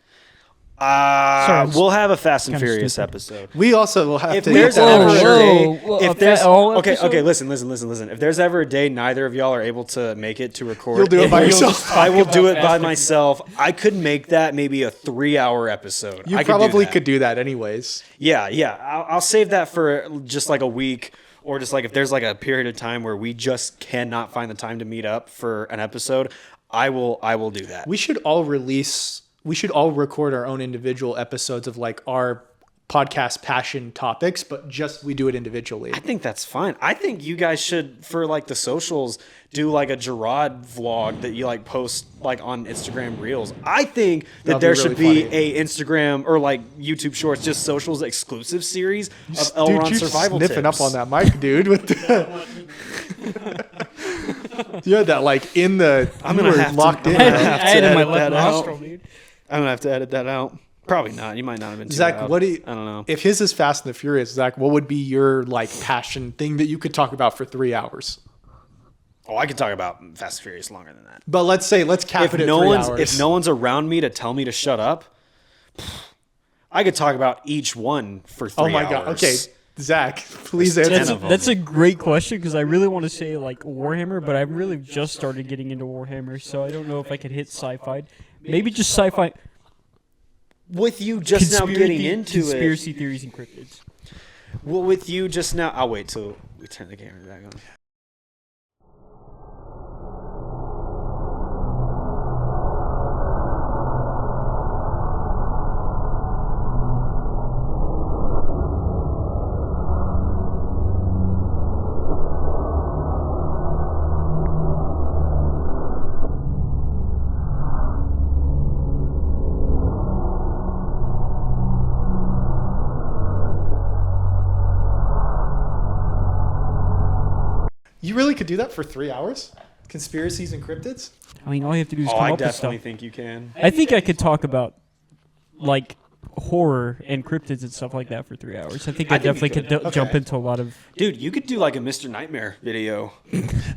We'll have a Fast and kinda Furious stupid. episode. We also will have If to there's get that ever on a shirt. day, Whoa, if there's whole okay, episode? listen. If there's ever a day neither of y'all are able to make it to record, You'll do it by You'll yourself. just I will talk do about it by Fast and myself. I could make that maybe a 3-hour episode. You I probably could could do that anyways. Yeah. I'll save that for just like a week, or just like if there's like a period of time where we just cannot find the time to meet up for an episode. I will do that. We should all record our own individual episodes of like our podcast passion topics, but just we do it individually. I think that's fine. I think you guys should, for like the socials, do like a Gerard vlog that you like post like on Instagram Reels. I think that That'd be there really should be funny. a Instagram or like YouTube Shorts, just socials exclusive series of Dude, Elron you're survival sniffing tips. up on that mic, dude. With the you had that like in the. I'm you gonna were have to- locked in. I'm gonna man. have I had it in my edit left that out. nostril, dude. I'm gonna have to edit that out. Probably not. You might not have been too Zach, loud. what do you? I don't know. If his is Fast and the Furious, Zach, what would be your like passion thing that you could talk about for 3 hours? Oh, I could talk about Fast and Furious longer than that. But let's cap If it at no 3 one's hours. if no one's around me to tell me to shut up, I could talk about each one for 3 oh hours. my god. Okay, Zach, please There's 10 answer. of them. That's a great question because I really want to say like Warhammer, but I've really just started getting into Warhammer, so I don't know if I could hit sci-fi. Maybe just sci-fi. With you just now getting into conspiracy theories and cryptids. it. Well, with you just now. I'll wait till we turn the camera back on. You really could do that for 3 hours? Conspiracies and cryptids? I mean, all you have to do is Oh, come I up with stuff. definitely think you can. I think I could talk about like horror and cryptids and stuff like that for 3 hours. I think I, I think you definitely could could. jump Okay. into a lot of. Dude, you could do like a Mr. Nightmare video.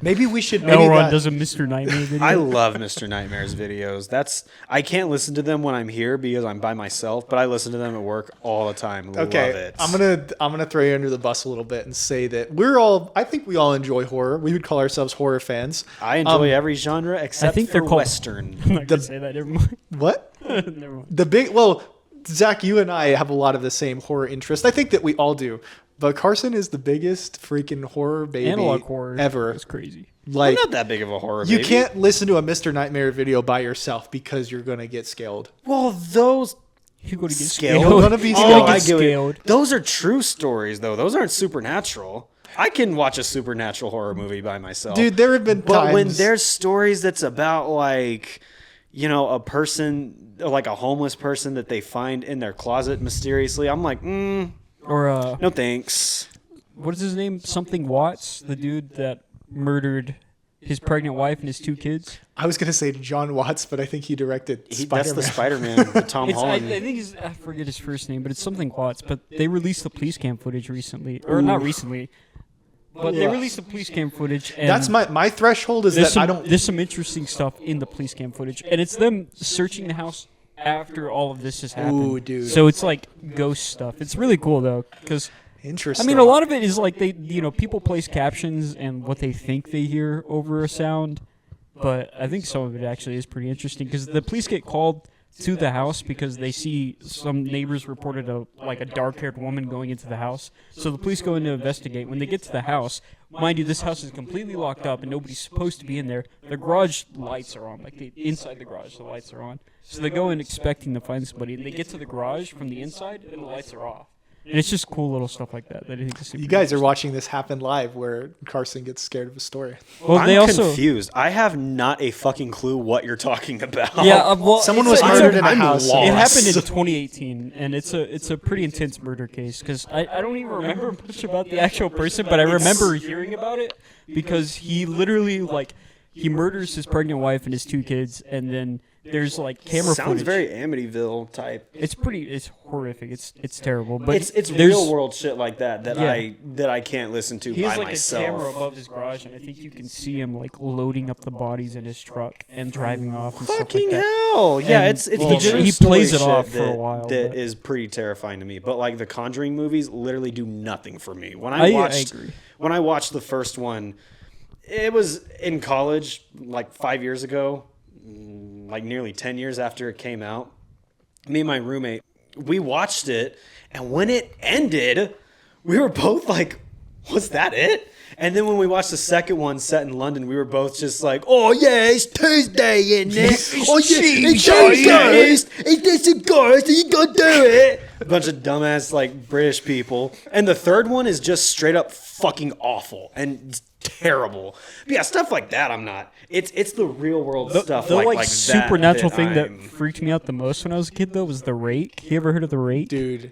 Maybe we should. Maybe Elron that, does a Mr. Nightmare video. I love Mr. Nightmare's videos. I can't listen to them when I'm here because I'm by myself, but I listen to them at work all the time. Okay, Love it. I'm gonna throw you under the bus a little bit and say that I think we all enjoy horror. We would call ourselves horror fans. I enjoy every genre except think for they're called- Western. I'm not gonna say that. Never mind. What? Never mind. Zach, you and I have a lot of the same horror interest. I think that we all do. But Carson is the biggest freaking horror baby Analog horror ever. is crazy. I'm Like not that big of a horror you baby. can't listen to a Mr. Nightmare video by yourself because you're gonna get scaled. Well, those You're going to get Scaled? scaled. You're gonna be You're scaled. gonna I get get it. scaled. Those are true stories, though. Those aren't supernatural. I can watch a supernatural horror movie by myself. Dude, there have been But times when there's stories that's about like, a person, like a homeless person that they find in their closet mysteriously, I'm like, Or no thanks. what is his name? Something Watts, the dude that murdered his pregnant wife and his 2 kids. I was gonna say John Watts, but I think he directed That's Spider-Man. the Spider-Man with Tom It's, I Holland. think I forget his first name, but it's something Watts. But they released the police cam footage recently, or not recently, but they released the police cam footage. And That's my threshold is there's that I some, don't. There's some interesting stuff in the police cam footage, and it's them searching the house after all of this has happened. Ooh, dude. So it's like ghost stuff. It's really cool though, because I Interesting. mean, a lot of it is like people place captions and what they think they hear over a sound, but I think some of it actually is pretty interesting because the police get called to the house because they see some neighbors reported a dark-haired woman going into the house. So the police go in to investigate. When they get to the house, mind you, this house is completely locked up and nobody's supposed to be in there. The garage lights are on, inside the garage, the lights are on. So they go in expecting to find somebody, and they get to the garage from the inside, and the lights are off. And it's just cool little stuff like that I think is super You guys are interesting. watching this happen live, where Carson gets scared of a story. Well, I'm they also confused. I have not a fucking clue what you're talking about. yeah. Well, Someone it's was a- it's a- murdered in a I'm house. lost. It happened in 2018, and it's a pretty intense murder case because I don't even remember much about the actual person, but I remember hearing about it because he literally he murders his pregnant wife and his 2 kids, and then there's like camera Sounds footage. very Amityville type. It's horrific. It's terrible. But It's there's- real world shit like that Yeah. I can't listen to He by has like myself. a camera above his garage, and I think you can see him like loading up the bodies in his truck and driving off. And Fucking stuff like that. hell! Yeah, And, it's well, the true he story plays it shit off for a that- while, That but- is pretty terrifying to me. But like the Conjuring movies, literally do nothing for me. When I watched agree. when I watched the first one, it was in college, like 5 years ago, like nearly 10 years after it came out. Me and my roommate, we watched it, and when it ended, we were both like, "Was that it?" And then when we watched the second one set in London, we were both just like, "Oh yeah, it's Tuesday, isn't it? Oh yeah, it's Tuesday. It's a ghost. You gotta do it." A bunch of dumbass like British people. And the third one is just straight up fucking awful and terrible. But yeah, stuff like that I'm not. It's the real world stuff The like that supernatural thing that I'm- freaked me out the most when I was a kid though was the rake. You ever heard of the rake? Dude,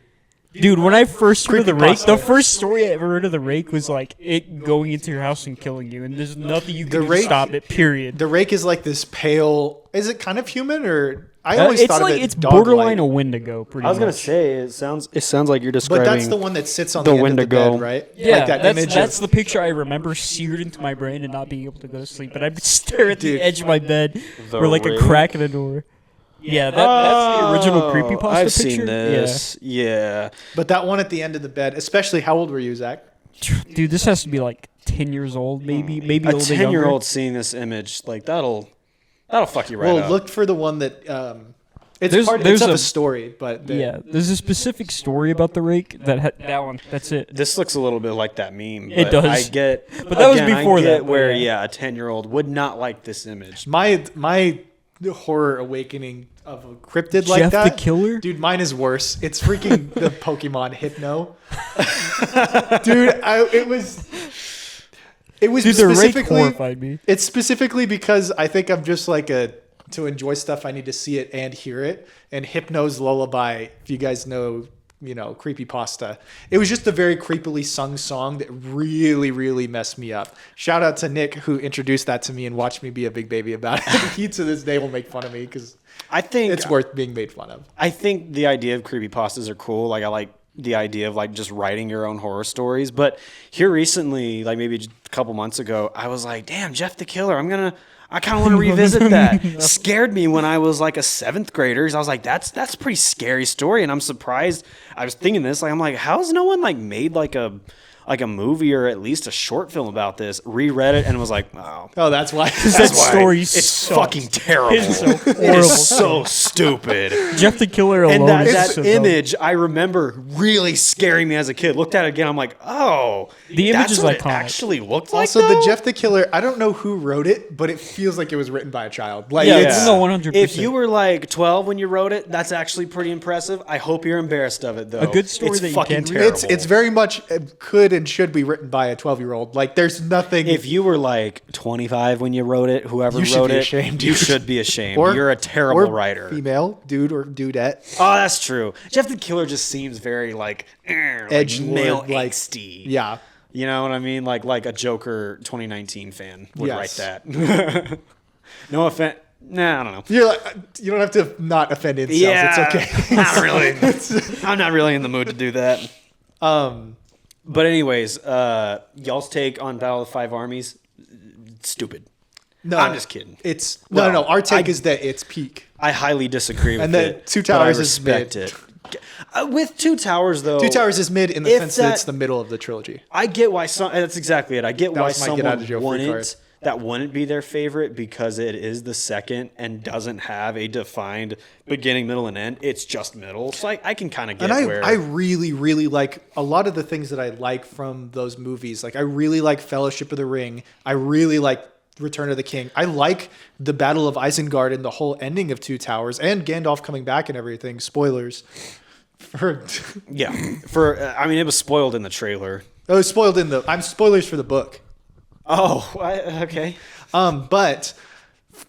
When I first heard of the rake, Creepypasta. the first story I ever heard of the rake was like it going into your house and killing you, and there's nothing you can do to rake- stop it. Period. the rake is like this pale. Is it kind of human or? I always It's thought like of it it's dog-like. borderline a Wendigo. Pretty I was gonna much. say it sounds like you're But describing. that's the one that sits on the the, end Wendigo. of the bed, right? Yeah, like that that's image that's of, the picture I remember seared into my brain and not being able to go to sleep. But I'd stare at Dude. the edge of my bed The or like rake? a crack in the door. Yeah, that's the original creepypasta I've picture. seen this. Yeah. But that one at the end of the bed, especially. How old were you, Zach? Yeah. Dude, this has to be like 10 years old, maybe a A little bit younger. 10-year-old seeing this image, like that'll fuck you right Well, up. look for the one that. It's There's- part. there's It's of a- a story, but Yeah, there's a specific story about the rake that one. That's it. This looks a little bit like that meme. It but does. I get, But that was again, before I get that, but where yeah. a 10-year-old would not like this image. my horror awakening of a cryptid like Jeff that. the Killer? Dude, mine is worse. It's freaking the Pokemon Hypno. Dude, it was Dude, the rake specifically. horrified me. It's specifically because I think I'm just like to enjoy stuff. I need to see it and hear it. And Hypno's Lullaby, if you guys know, creepypasta. It was just a very creepily sung song that really, really messed me up. Shout out to Nick who introduced that to me and watched me be a big baby about it. He to this day will make fun of me because I think it's worth being made fun of. I think the idea of creepypastas are cool. Like I like the idea of like just writing your own horror stories. But here recently, like maybe just a couple months ago, I was like, damn, Jeff the Killer. I kind of want to revisit that. Scared me when I was like a 7th grader. I was like, that's a pretty scary story. And I'm surprised. I was thinking this, like, I'm like, how has no one like made like a movie or at least a short film about this? Reread it and was like, oh, Oh, that's why. That story it's sucks. fucking terrible. It's so It horrible. is so stupid. Jeff the Killer alone. And that, is that so dumb. image, I remember really scaring me as a kid. Looked at it again, I'm like, oh, The image that's is what iconic. it actually looked like. Also, the though? Jeff the Killer, I don't know who wrote it, but it feels like it was written by a child. Like, Yeah, it's, no, 100%. If you were like 12 when you wrote it, that's actually pretty impressive. I hope you're embarrassed of it though. A good story it's that you fucking can read. terrible. it's very much could and should be written by a 12-year-old. Like, there's nothing. If you were like 25 when you wrote it, whoever You should wrote be it, ashamed, you dude. should be ashamed. or You're a terrible or writer. female, dude or dudette. Oh, that's true. Jeff the Killer just seems very like Edgelord, male like- angsty. Yeah. You know what I mean? Like a Joker 2019 fan would Yes. write that. No offense. Nah, I don't know. You're like, you don't have to not offend incels. Yeah, It's okay. Not really. I'm not really in the mood to do that. But anyways, y'all's take on Battle of the Five Armies, stupid. No, I'm just kidding. It's Well, no. Our take I- is that it's peak. I highly disagree with And then it. Two but I Towers is respect mid. it. With Two Towers though, Two Towers is mid in the if sense that it's that- the middle of the trilogy. I get why some. That's exactly it. I get why was my get out of someone jail free wouldn't. card. That wouldn't be their favorite because it is the second and doesn't have a defined beginning, middle, and end. It's just middle. So I can kind of get And where. I really, really like a lot of the things that I like from those movies. Like, I really like Fellowship of the Ring. I really like Return of the King. I like the Battle of Isengard and the whole ending of Two Towers and Gandalf coming back and everything. Spoilers. For Yeah, for I mean, it was spoiled in the trailer. oh, spoiled in the. I'm spoilers for the book. Oh, okay. But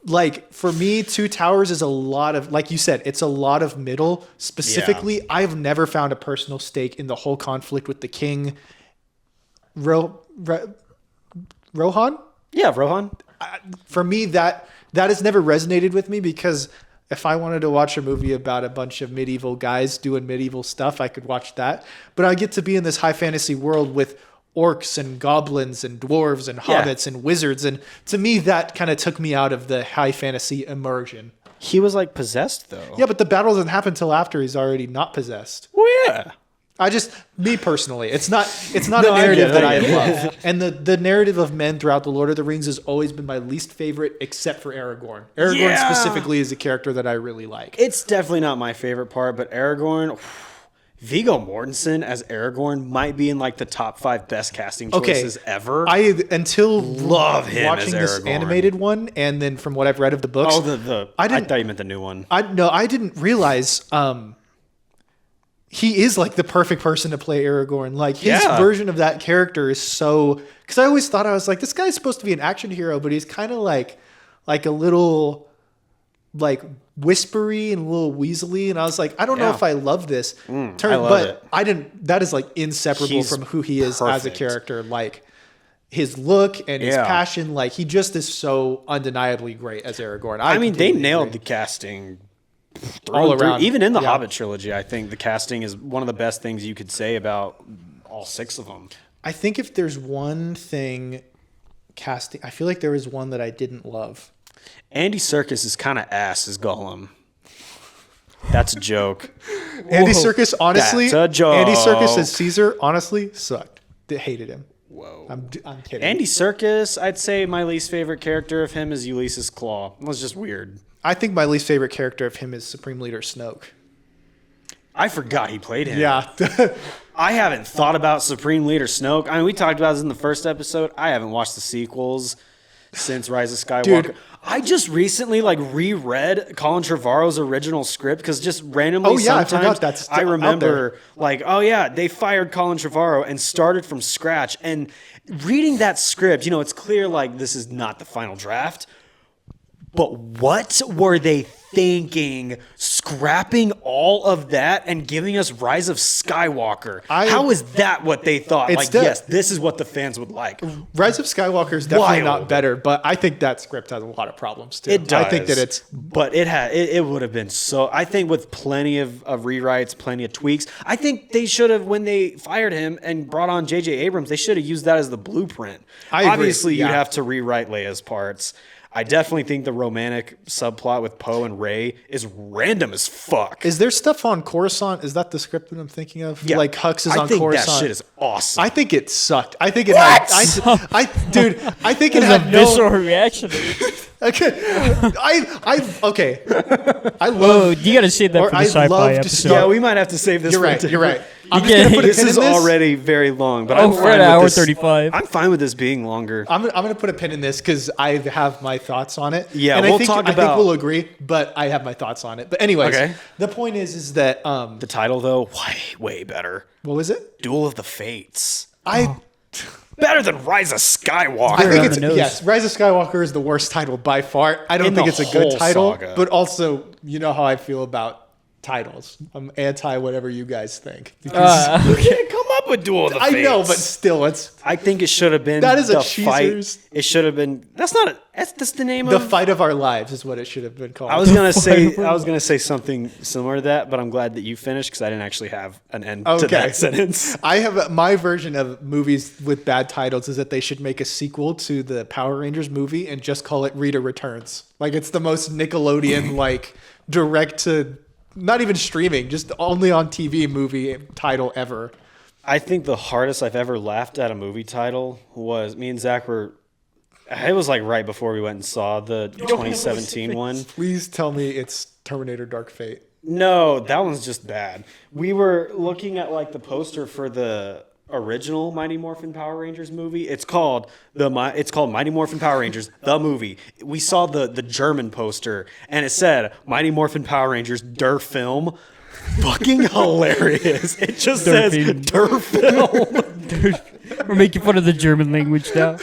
like for me, Two Towers is a lot of, like you said, it's a lot of middle. Specifically, I've never found a personal stake in the whole conflict with the king. Rohan? Yeah, Rohan. For me, that has never resonated with me because If I wanted to watch a movie about a bunch of medieval guys doing medieval stuff, I could watch that. But I get to be in this high fantasy world with orcs and goblins and dwarves and Yeah. hobbits and wizards. And to me, that kind of took me out of the high fantasy immersion. He was like possessed though. Yeah, but the battle doesn't happen until after he's already not possessed. Well, yeah. Me personally, it's not No, a I narrative get it, that I I get love. And the narrative of men throughout the Lord of the Rings has always been my least favorite, except for Aragorn. Aragorn Yeah. specifically is a character that I really like. It's definitely not my favorite part, but Aragorn, Viggo Mortensen as Aragorn might be in like the top 5 best casting choices ever. I until Love him watching as this Aragorn. animated one, and then from what I've read of the books. I thought you meant the new one. I didn't realize he is like the perfect person to play Aragorn. Like his Yeah. version of that character is so, because I always thought, I was like, this guy's supposed to be an action hero, but he's kind of like a little like whispery and a little weaselly, and I was like, I don't know Yeah. if I love this. I love But it. I didn't. That is like inseparable He's from who he is as a perfect. character. Like his look and his Yeah. passion, like he just is so undeniably great as Aragorn. I mean, they completely nailed agree. the casting all through. around. Even in the Yeah. Hobbit trilogy, I think the casting is one of the best things you could say about all 6 of them. I think if there's one thing casting, I feel like there was one that I didn't love. Andy Serkis is kind of ass as Gollum. That's a joke. Andy Whoa. Serkis, honestly, That's a joke. Andy Serkis as Caesar, honestly, sucked. Hated him. Whoa. I'm kidding. Andy Serkis, I'd say my least favorite character of him is Ulysses Claw. It was just weird. I think my least favorite character of him is Supreme Leader Snoke. I forgot he played him. Yeah. I haven't thought about Supreme Leader Snoke. I mean, we talked about this in the first episode. I haven't watched the sequels since Rise of Skywalker. Dude. I just recently reread Colin Trevorrow's original script because just randomly Oh, yeah, I sometimes forgot that's I out remember there. oh yeah, they fired Colin Trevorrow and started from scratch. And reading that script, it's clear this is not the final draft. But what were they thinking? Scrapping all of that and giving us Rise of Skywalker. How is that what they thought? It's Yes, this is what the fans would like. Rise of Skywalker is definitely Wild. not better, but I think that script has a lot of problems too. It does. I think that it's but it would have been so. I think with plenty of rewrites, plenty of tweaks. I think they should have, when they fired him and brought on J.J. Abrams, they should have used that as the blueprint. I agree, Obviously, you'd yeah. have to rewrite Leia's parts. I definitely think the romantic subplot with Poe and Rey is random as fuck. Is there stuff on Coruscant? Is that the script that I'm thinking of? Yeah. Like Hux is I on think Coruscant. that shit is awesome. I think it sucked. I think it had. I think it There's a had visceral no. reaction. Okay, okay. I Whoa, love. you got to save that Or for the I'd sci-fi love to episode. see- yeah, we might have to save this. You're for right. a You're right. I'm You just gonna get- put a This pin is in this. already very long, but Oh, I'm we're fine at with hour this. 35. I'm fine with this being longer. I'm gonna put a pin in this because I have my thoughts on it. Yeah, and we'll I think, talk I think about- we'll agree, but I have my thoughts on it. But anyways, Okay. the point is that The title, though, way better. what was it? Duel of the Fates. Better than Rise of Skywalker. I think on it's the nose. yes. Rise of Skywalker is the worst title by far. I don't In think the it's a good whole title, saga. but also you know how I feel about titles. I'm anti whatever you guys think. Because You can't come up with Duel of the I Fates. know, but still, it's I think it should have been That is a the Cheezers. fight. It should have been. That's not. That's the name the of. fight of our lives is what it should have been called. I was gonna say something similar to that, but I'm glad that you finished because I didn't actually have an end to Okay. that sentence. I have my version of movies with bad titles is that they should make a sequel to the Power Rangers movie and just call it Rita Returns. Like it's the most Nickelodeon like direct to not even streaming, just only on TV movie title ever. I think the hardest I've ever laughed at a movie title was me and Zach were. It was like right before we went and saw the 2017 one. Please tell me it's Terminator Dark Fate. No, that one's just bad. We were looking at like the poster for the original Mighty Morphin Power Rangers movie. It's called Mighty Morphin Power Rangers the movie. We saw the German poster and it said Mighty Morphin Power Rangers Der Film. Fucking hilarious. It just Der says Film. Der Film. We're making fun of the German language now.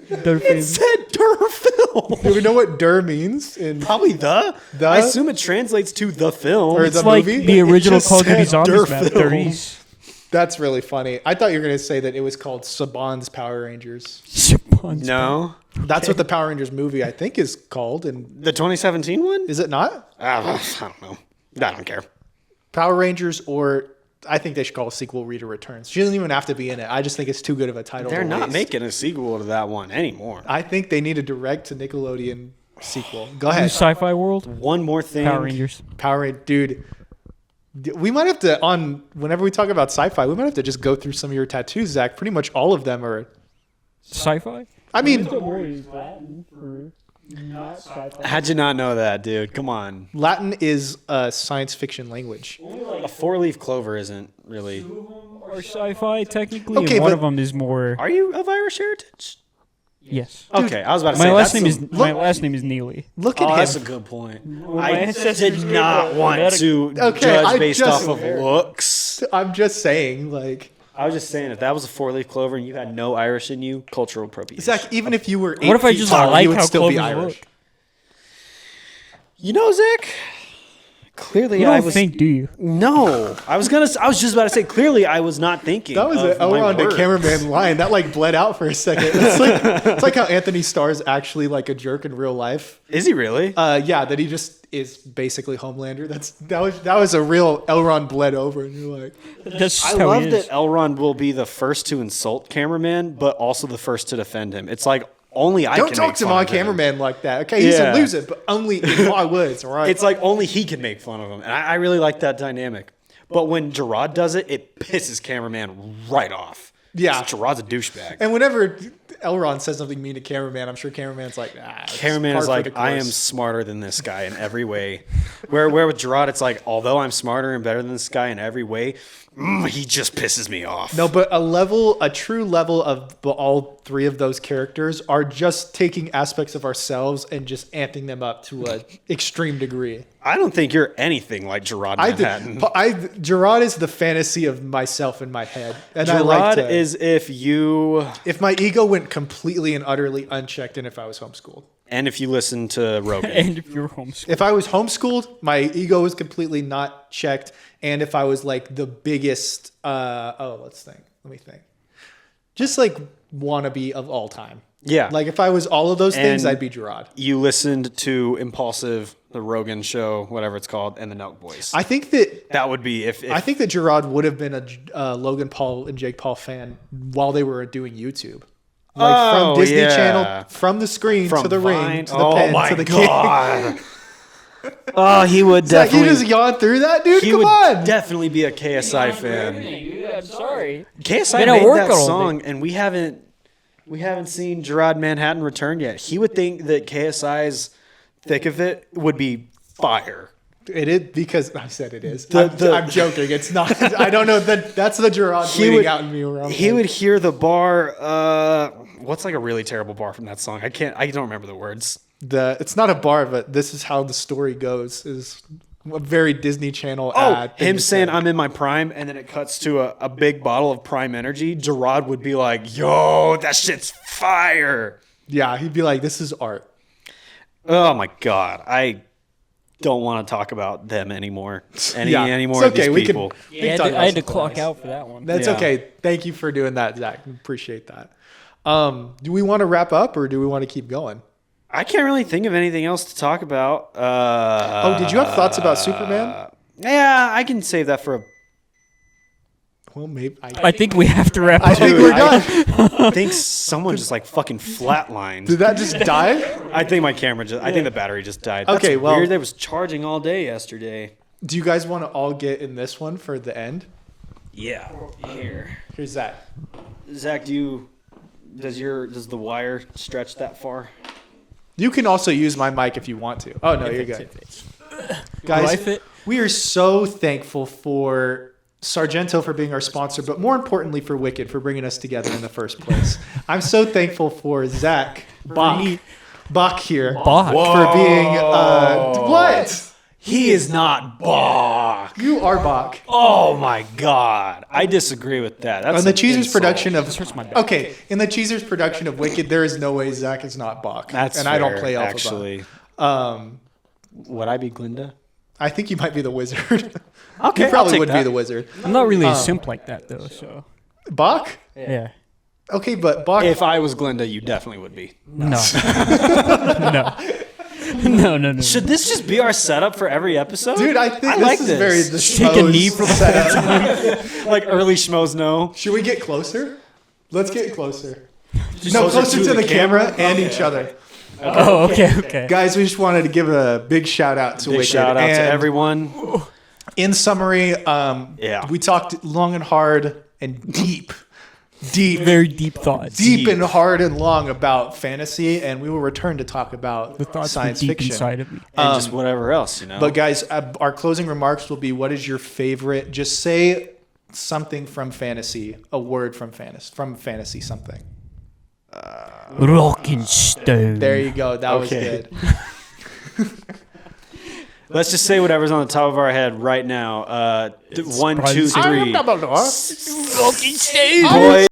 It said Der Film. Do we know what "der" means? In Probably the. The? I assume it translates to the film. Or It's the like movie? the original just Call of Duty said Zombies Der map. Film. Dirties. That's really funny. I thought you were going to say that it was called Saban's Power Rangers. No, That's what the Power Rangers movie, I think, is called. And the 2017 one. is it not? I don't know. I don't care. Power Rangers, or I think they should call a sequel Rita Returns. She doesn't even have to be in it. I just think it's too good of a title. They're to not waste. making a sequel to that one anymore. I think they need a direct to Nickelodeon sequel. Go ahead. Sci-fi world. One more thing. Power Rangers. Power Rangers, dude. We might have to, whenever we talk about sci-fi, we might have to just go through some of your tattoos, Zach. Pretty much all of them are. Sci-fi. I mean, How'd you not know that, dude? Come on. Latin is a science fiction language. A four-leaf clover isn't really. Or sci-fi technically. Okay, and one but- of them is more. Are you of Irish heritage? Yes. Okay, I was about to say My last that's name is my last name is Neely. Look at Oh, him. that's a good point. my I ancestors did not gave want that to Okay, I judge based just- off of looks. I'm just saying, like, I was just saying, if that was a four-leaf clover and you had no Irish in you, cultural appropriation. Zach, even if you were 8 What if I feet just tall, like you would how still be clovers Irish. look? You know, Zach. Clearly, You I don't was. think, do you? No, I was just about to say. Clearly, I was not thinking. That was of an my Elron the words. cameraman line. That like bled out for a second. It's like how Anthony Starr's actually like a jerk in real life. Is he really? Yeah, that he just is basically Homelander. That was a real Elron bled over, and you're like, That's just I how love he that is. Elrond will be the first to insult cameraman, but also the first to defend him. It's like only I don't can talk make to fun my of him. cameraman like that. Okay, he's Yeah. a loser, but only in my words, all right? It's like only he can make fun of him, and I really like that dynamic. But when Gerard does it, it pisses cameraman right off. Yeah. Gerard's a douchebag. And whenever Elron says something mean to cameraman, I'm sure cameraman's like, it's Cameraman par is for like, the I am course." smarter than this guy in every way. Where with Gerard, it's like, although I'm smarter and better than this guy in every way, he just pisses me off. No, but a true level of all three of those characters are just taking aspects of ourselves and just amping them up to an extreme degree. I don't think you're anything like Gerard Manhattan. Gerard is the fantasy of myself in my head, and I Gerard like to, is if my ego went completely and utterly unchecked, and if I was homeschooled. and if you listen to Rogan. And if you're homeschooled, If I was homeschooled, my ego was completely not checked, and if I was like the biggest, let me think, just like wannabe of all time. Yeah. Like if I was all of those things, And- I'd be Gerard. You listened to Impulsive, the Rogan show, whatever it's called, and the Nelk Boys. I think that That would be if I think that Gerard would have been a Logan Paul and Jake Paul fan while they were doing YouTube. Like from Disney yeah. Channel, from the screen from to the Vine. ring to the pen my to the king. God. Oh, he would Zach, you definitely. just yawned through that, dude. He Come would on. definitely be a KSI fan. I'm sorry. KSI Been at made work that all song, and we haven't seen Gerard Manhattan return yet. He would think that KSI's thick of it would be fire. It is because I said it is. The- I'm joking. It's not. I don't know. That's the Gerard He bleeding would- out in me around. He would hear the bar. What's like a really terrible bar from that song? I don't remember the words. It's not a bar, but this is how the story goes. Is a very Disney Channel Oh, ad. thing him to saying say. I'm in my prime, and then it cuts to a big bottle of Prime Energy. Gerard would be like, "Yo, that shit's fire." Yeah, he'd be like, "This is art." Oh my god, I don't want to talk about them anymore. Yeah, Anymore it's of these okay, we can- people. We Yeah, can talk about I had to something clock else. out for that one. That's Yeah. okay. Thank you for doing that, Zach. Appreciate that. Do we want to wrap up or do we want to keep going? I can't really think of anything else to talk about. Did you have thoughts about Superman? Yeah, I can save that for a. Well, maybe. I think we have to wrap I up. think we're done. I think someone just like fucking flatlined. Did that just die? I think my camera just. I think the battery just died. Okay, That's well- weird. That was charging all day yesterday. Do you guys want to all get in this one for the end? Yeah. Here, Here's that. Zach. Does the wire stretch that far? You can also use my mic if you want to. Oh no, you're good. Do I Guys, fit? we are so thankful for Sargento for being our sponsor, but more importantly for Wicked for bringing us together in the first place. I'm so thankful for Zach Bach here Bach. for being what? He is not Bach. You are Bach. Oh my god, I disagree with that. That's In the an Cheezers insult. production of in the Cheezers production of Wicked, there is no way Zach is not Bach. That's and I don't fair, play Alpha actually. Bach. Would I be Glinda? I think you might be the wizard. Okay, You I'll probably take would be that. the wizard. I'm not really a simp like that though. So Bach? yeah. Okay, but Bach. If I was Glinda, you definitely would be. No. No. Should this just be our setup for every episode? Dude, I think like this is very the Take a knee for the setup. like early schmoes know. Should we get closer? Let's get closer. Closer Closer to to the the camera and Okay, each other. Oh, okay. Guys, we just wanted to give a big shout out to Big Wicked. shout out to And everyone. in summary, Yeah. we talked long and hard and deep Very deep thoughts. and hard and long about fantasy, and we will return to talk about The thoughts science were deep fiction. inside of me. And just whatever else, you know. But guys, our closing remarks will be: what is your favorite? Just say something from fantasy, a word from fantasy, something. Rockin' stone. There you go. That was Okay. good. Let's just say whatever's on the top of our head right now. 1, 2, 3. Rockin' stone. Boy.